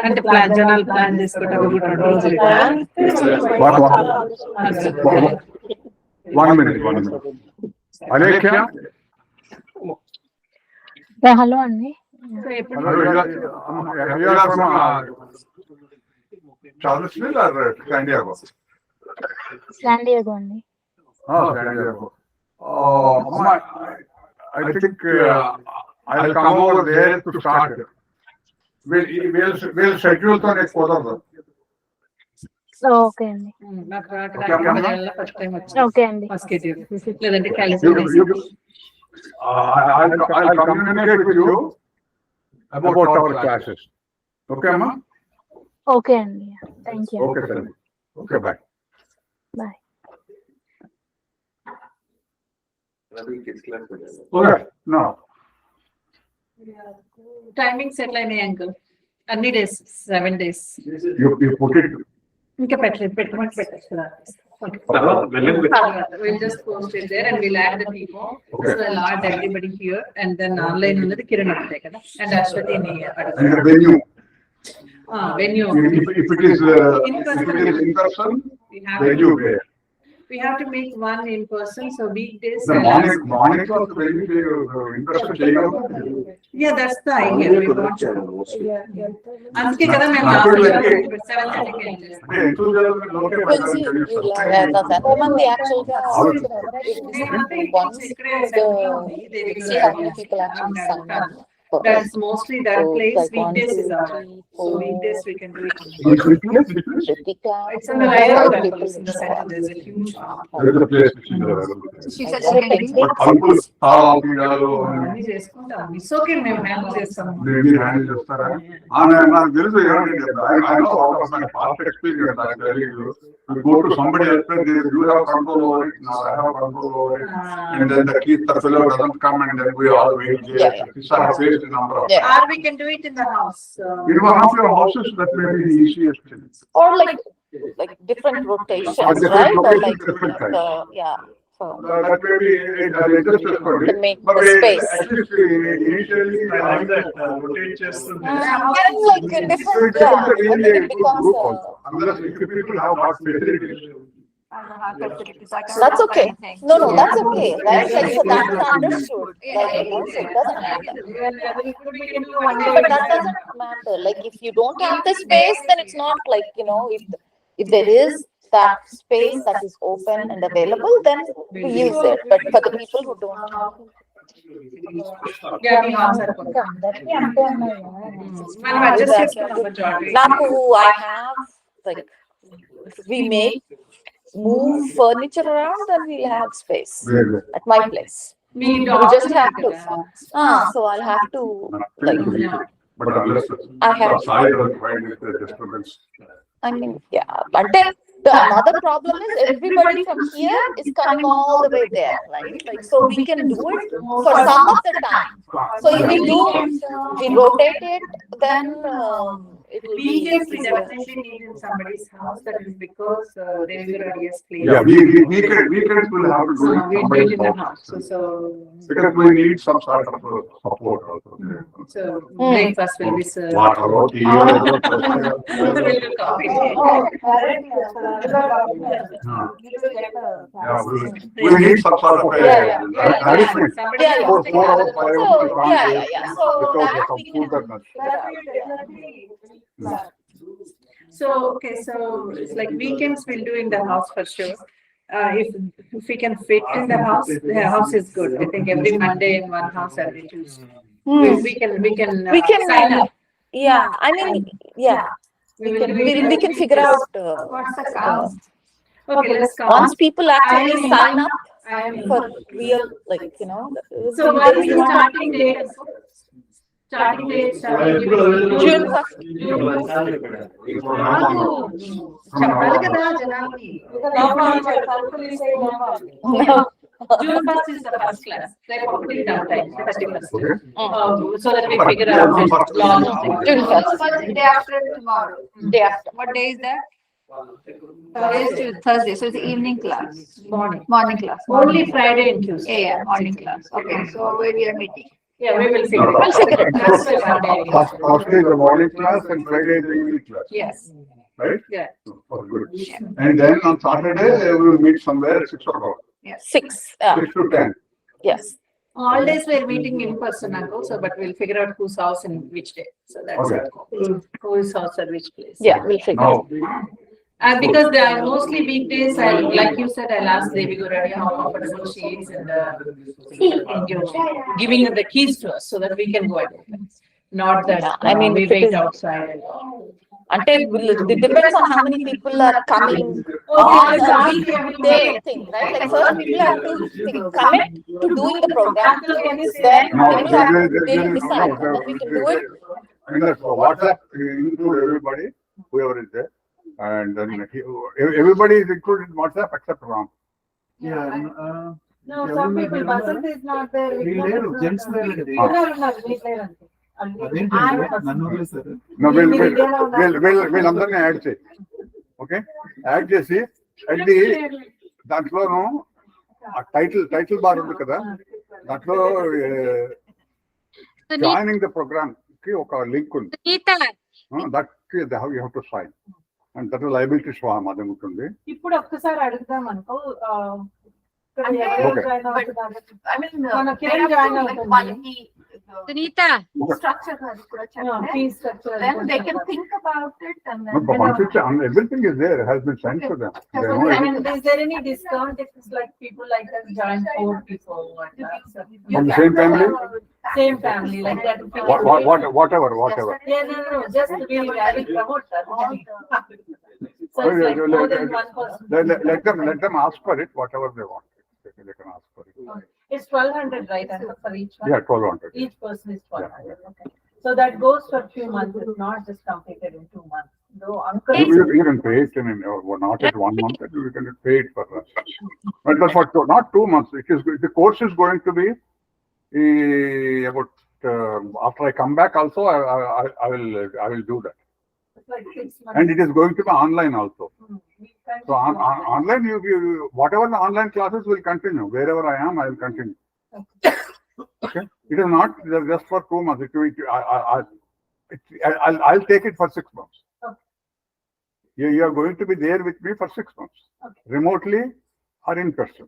అంటే plan జనాలు plan చేసుకుంటే రోజు One minute. Alexia, hello అండి. you are from Charlottesville or San Diego? San Diego అండి. San Diego. I think I'll come over there to start. We'll schedule the next quarter. Okay అండి. నాకు first time okay అండి. వచ్చింది లేదంటే I'll communicate with you about our classes. Okay, Amma? Okay అండి. Thank you. Okay, sir. Okay, bye. Bye. Okay, no. Timings ఎట్లా అయినాయి uncle? అన్ని days 7 days. You put it. ఇంకా పెట్టమని పెట్టేస్తున్నా. We'll just post it there and we'll add the people. Okay. So I'll add everybody here and then online ఉన్నది కిరణ్ ఉంటాయి కదా and అశ్వతిని And the venue. venue. If it is in person, We have venue there. we have to make one in person, so weekdays. The morning was very interesting. Yeah, that's the idea. We want to. అందుకే కదా మేము 7:30 ఎంతమంది actual గా once see how many people actually sign up. That's mostly that place. Weekdays is our. So weekdays we can do it. It's in the line of that place in the center. There's a huge hall. There is a place which is She said she can do but people అన్ని చేసుకుంటాం. It's okay, మేము handle చేస్తాం. Handle చేస్తారా? నాకు తెలుసు I know out of my past experience. I tell you go to somebody else, you have control over it. Now I have control over it. And then the fellow doesn't come and then we all wait there. These are faced a number of Yeah. Or we can do it in the house. In one of your houses, that may be the easiest thing. Or like different rotations, different right? Or locations, like different times. yeah. So That may be interesting for to you. make But the space. at least initially, I like that rotate చేస్తుంటే. And like different, yeah, I think it becomes Unless if people have got facilities. that's okay. No, that's okay, right? Like so that's understood. Like it doesn't matter. But that doesn't matter. Like if you don't have the space, then it's not like, if there is that space that is open and available, then we use it. But for the people who don't have, Yeah, we have that. ఇంకా అందరికీ అంతే ఉన్నాయి కదా. మనం adjust చేసుకున్నాం majority. Naku, I have like if we move furniture around, then we'll have space at my place. We just have to. So I'll have to like. But unless I have. the side or wide is the disturbance. I mean, yeah, but then the another problem is everybody from here is coming all the way there, right? Like, so we can do it for some of the time. So if we rotate it, then it will be Weekends we easier. definitely need in somebody's house, that is because Vivekananda's place. Yeah, weekends will have to do So it we do somebody's it in the house. house, so. Because we need some sort of support also. So breakfast will be served. Water, roti, We'll do coffee. yeah, we need some sort of a nourishment. Somebody Yeah, has to 4 hours, take 5 care of hours, we So, can't yeah, live So without that some we food can and So, okay, so it's like weekends we'll do in the house for sure. If we can fit in the house is good. I think every Monday in one house, every Tuesday. We can we can sign up. yeah, I mean, yeah, We we will can do it we can figure out What's the the cost? Okay, let's once count. people actually sign up I am for real, like, So what is the starting date? Starting date, starting date. June 1st. చెప్పాలి కదా జనాలకి. June 1st is the first class. They're putting down time, 31st. So that we figure out this long thing. June 1st. Day after tomorrow. Day after. What day is that? Thursday, so it's evening class. Morning class. Only Friday and Tuesday. Yeah, morning class. Okay, so where we are meeting. Yeah, we will figure it We'll figure it out. That's why one day. Thursday is the morning class and Friday is the evening class. Yes. Right? Yeah. Oh, good. And then on Saturday, we will meet somewhere at 6 o'clock. 6. 6 to 10. Yes. All days we're meeting in person, Uncle, so but we'll figure out whose house and which day. So that's Okay. it. Whose house at which place. Yeah, we'll figure Now, Because they are mostly weekdays, like you said, I'll ask Devi Gurari how comfortable she is and giving her the keys to us so that we can go and open. Not that Yeah, I mean, we if it wait is- outside. It depends on how many people are coming Okay, on so a we weekday thing, right? Like first people have to commit to doing the program. Then no, people have to there really is decide. Then we can do it. WhatsApp, include everybody, whoever is there. And then everybody is included in WhatsApp except Ram. Yeah. No, some people, Basant is not there. వీళ్ళేరు gents లేరు అదేంటండి నన్ను వదిలేశారు No, వీళ్ళందరినీ add చేయి. Okay, add చేసి అది దాంట్లోనూ ఆ టైటిల్ బార్ ఉంది కదా, దాంట్లో జాయినింగ్ ద ప్రోగ్రామ్ కి ఒక లింక్ ఉంది. That you have to sign and that liability form అది ఉంటుంది. ఇప్పుడు ఒక్కసారి అడుగుదాం అనుకో. Okay. I mean, మన they Kiran have join to, like, అవుతుంది. one key, Sunita, structure అది కూడా చెప్పండి. Fee structure. Then they can think about it and No, but then. once it's everything is there, has been sent to them. They know I mean, everything. is there any discount if it's like people like us join 4 people? From the same family? Same family, like that. Whatever. Yeah, no, just to be, I will promote that. So it's like more than one person. Let them ask for it, whatever they want. They can ask for it. It's 1,200, right, Uncle, for each one? Yeah, 1,200. Each person is 1,200, okay. So that goes for few months, it's not just completed in 2 months. Though Uncle. You can pay it not at 1 month, you can pay it for us. But for not 2 months, the course is going to be about, after I come back also, I will do that. It's like 6 months. And it is going to be online also. So online, whatever the online classes will continue. Wherever I am, I will continue. Okay. It is not just for 2 months. I'll take it for 6 months. Okay. You are going to be there with me for 6 months, Okay. remotely or in person.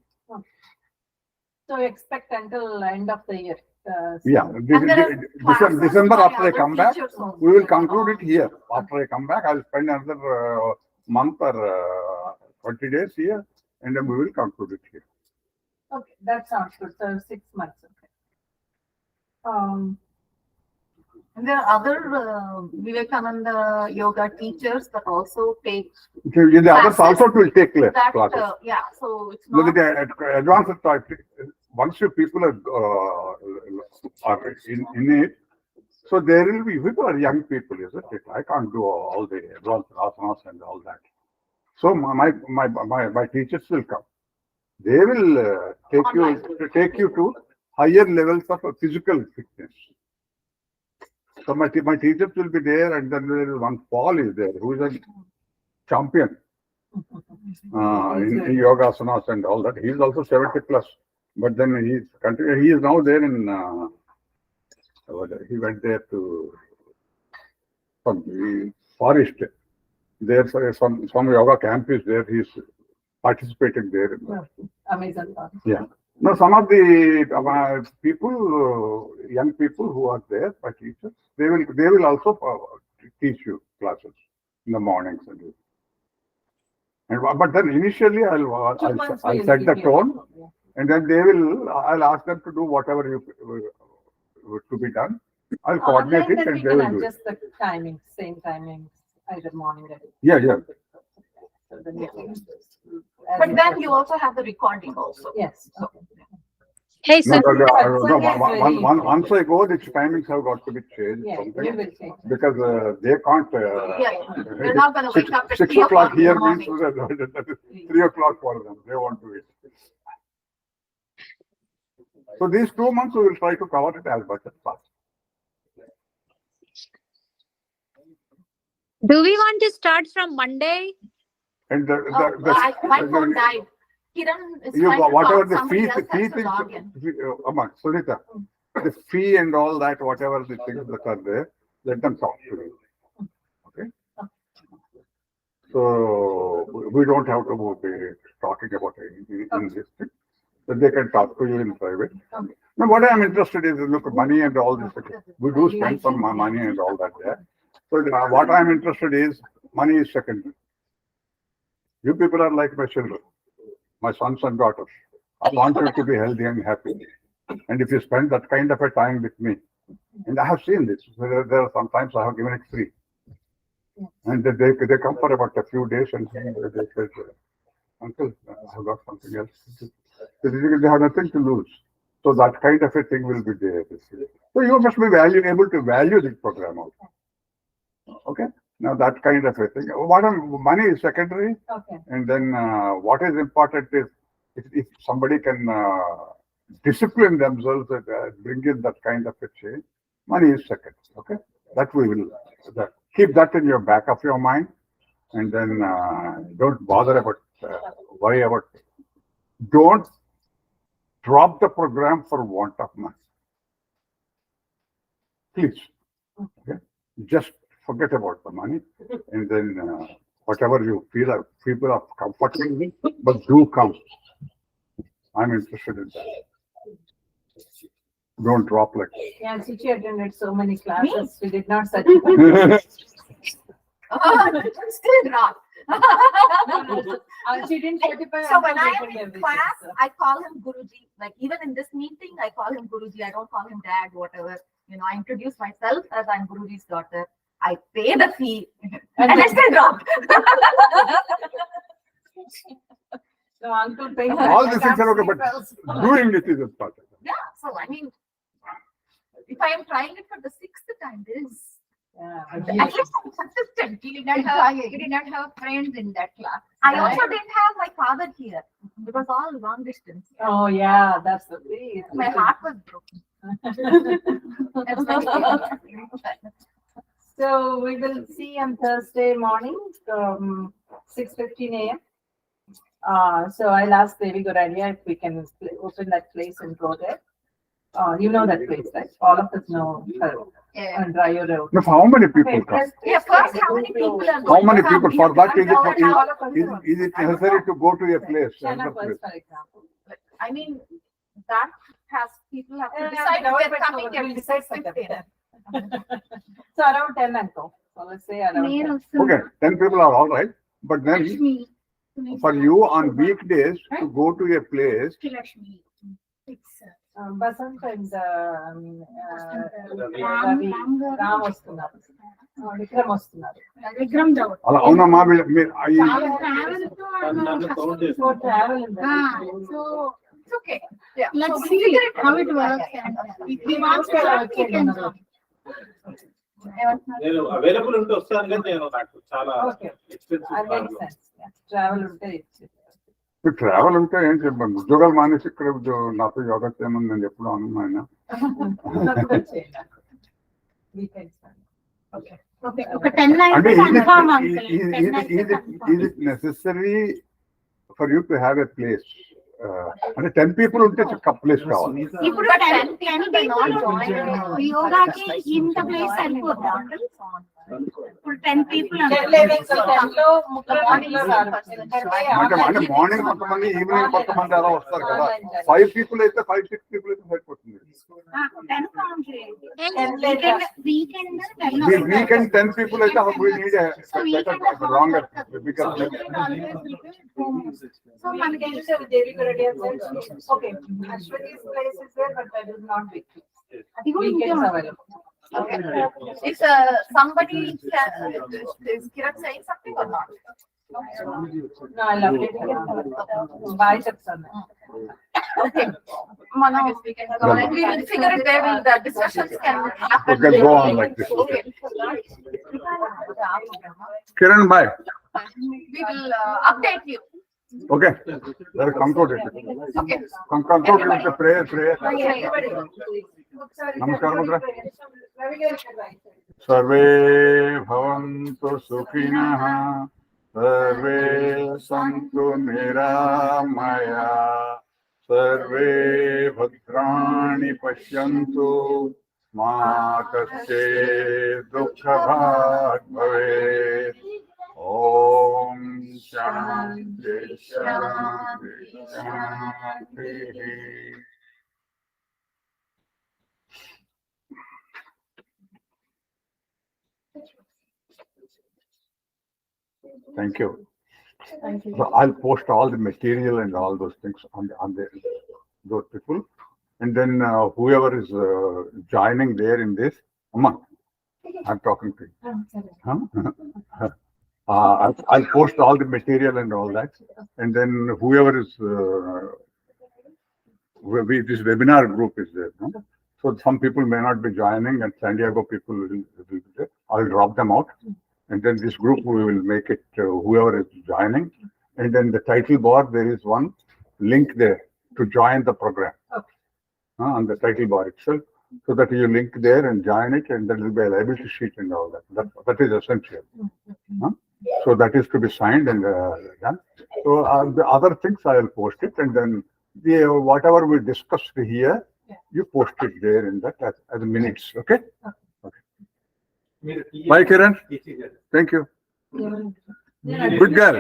So expect until end of the year. Yeah, December after I come back, we will conclude it here. After I come back, I'll spend another month or 20 days here, and then we will conclude it here. Okay, that sounds good. So 6 months, okay. And there are other Vivekananda yoga teachers that also take The others also will take that, classes. yeah, so it's No, not. the advanced type, once your people are in it, so there will be, people are young people, isn't it? I can't do all the advanced asanas and all that. So my teachers will come. They will take you to higher levels of physical fitness. So my teachers will be there, and then there is one Paul is there, who is a champion in yoga asanas and all that. He is also 70 plus, but then he is now there in. He went there to some forest. There's some yoga camp is there. He's participating there. Amazing. Yeah. Now, some of the people, young people who are there, my teachers, they will also teach you classes in the mornings but then initially I'll set the tone, and then I'll ask them to do whatever to be done. I'll coordinate it, and they will do it. Just the timing, same timing, either morning or Yeah. So then we can But then you also have the recording also. Yes. Hey, so Once I go, the timings have got to be changed. Yeah, we will change. Because they can't. They're not going to wake up at 6 3 o'clock o'clock in here the means morning. that is 3 o'clock for them. They want to eat. So these 2 months we will try to cover it as much as possible. do we want to start from Monday? And My phone died. Kiran is trying to whatever talk, the somebody fee else has to things, log in. Sunita, the fee and all that, whatever the things that are there, let them talk to you. Okay. So we don't have to be talking about anything in this thing. But they can talk to you in private. Now, what I am interested in is look, money and all this. We do spend some money and all that there. So what I am interested is money is secondary. You people are like my children, my sons and daughters. I want you to be healthy and happy. And if you spend that kind of a time with me, and I have seen this, there are sometimes I have given it free. And they come for about a few days and they say, Uncle, I have got something else. They have nothing to lose. So that kind of a thing will be there. So you must be able to value this program also. Okay? Now that kind of a thing. Money is secondary. Okay. And then what is important is if somebody can discipline themselves and bring in that kind of a change, money is second. Okay? That we will keep that in your back of your mind, and then don't bother about worry about it. Don't drop the program for want of money. Please. Okay? Just forget about the money, and then whatever you feel people are comfortable with, but do come. I'm interested in that. Don't drop like that. Yeah, Chichi attended so many classes. We did not such. Still not. She didn't certify. So when I am until in everything, class, so. I call him Guruji. Like even in this meeting, I call him Guruji. I don't call him dad, whatever. You know, I introduce myself as I'm Guruji's daughter. I pay the fee and I still drop. So uncle paying. All these things are okay, but doing it is important. Yeah, so I mean, if I am trying it for the 6th time, this. Yeah. At least I'm consistent. You did not have friends in that class. I also didn't have my father here. It was all long distance. Oh yeah, that's the thing. My heart was broken. So we will see on Thursday morning from 6:15 a.m. So I'll ask Devi Goradia if we can open that place and go there. You know that place, right? All of us know her. Yeah. And Rayo Road. Now, how many people come? Yeah, first, how many people are How going many to come? people? For that, Is is it necessary to go to a place? China another place? first, for example. I mean, that has, people have to Yeah, decide yeah, if they're but coming we'll and decide decide for them. 15. So around 10 uncle. So let's say around 10. Okay, 10 people are all right. But then for you on weekdays to go to a place, Basant and Ravi, Ram వస్తున్నారు. Vikram వస్తున్నారు. అవునా మా So travel in that. So it's okay. Yeah. Let's So we see figure it how out. it works. Yeah. If we want to come, we can come. నేను available ఉంటే వస్తాను కానీ నేను నాకు చాలా Okay. That makes sense. Yeah. Travel ఉంటే it's- travel ఉంటే ఏం చెప్పండి ఉద్యోగాలు మానేసి ఇక్కడ నాతో యోగా చేయమని నేను ఎప్పుడు అనున్నాను Weekends. Okay. Okay, okay, 10 I lines mean, confirm, uncle. is 10 it, lines is it necessary for you to have a place? And 10 people would take a place కావాలి. ఇప్పుడు 10 people యోగాకి ఇంత ప్లేస్ సరిపోతుందా అంకుల్? ఇప్పుడు 10 people అంటే morning కొంతమంది evening కొంతమంది అలా వస్తారు కదా. 5 people అయితే 5-6 people అయితే సరిపోతుంది. 10 కౌంట్ చేయండి. Weekend 10 people అయితే we need a longer bigger place. So మనకి దేవి ready okay, Ashwati's place is there, but that is not big. Weekends available. Okay. Is somebody is Kiran saying something or not? No, I'll update her. Bye, Sapsana. Okay. We will figure it where the discussions can happen. We can go on like this. Okay. Kiran, bye. We will update you. Okay. Let us conclude it. Okay. Conclude with the prayer. Namaskar, Mudra. Sarve bhavantu sukhinah, sarve santu niramaya, sarve bhadrani pashyantu, ma kasche dukkha bhag bhavet. Om Shanti Shanti Shanti. Thank you. Thank you. So I'll post all the material and all those things on those people, and then whoever is joining there in this, Amma, I'm talking to you. Huh? I'll post all the material and all that, and then whoever is this webinar group is there. No? So some people may not be joining, and San Diego people will be there. I'll drop them out, and then this group we will make it whoever is joining, and then the title bar there is one link there to join the program. Okay. On the title bar itself, so that you link there and join it, and there will be a liability sheet and all that. That is essential. So that is to be signed and done. So the other things I will post it, and then whatever we discussed here, you post it there in that as minutes. Okay. Bye, Kiran. Thank you. Good girl.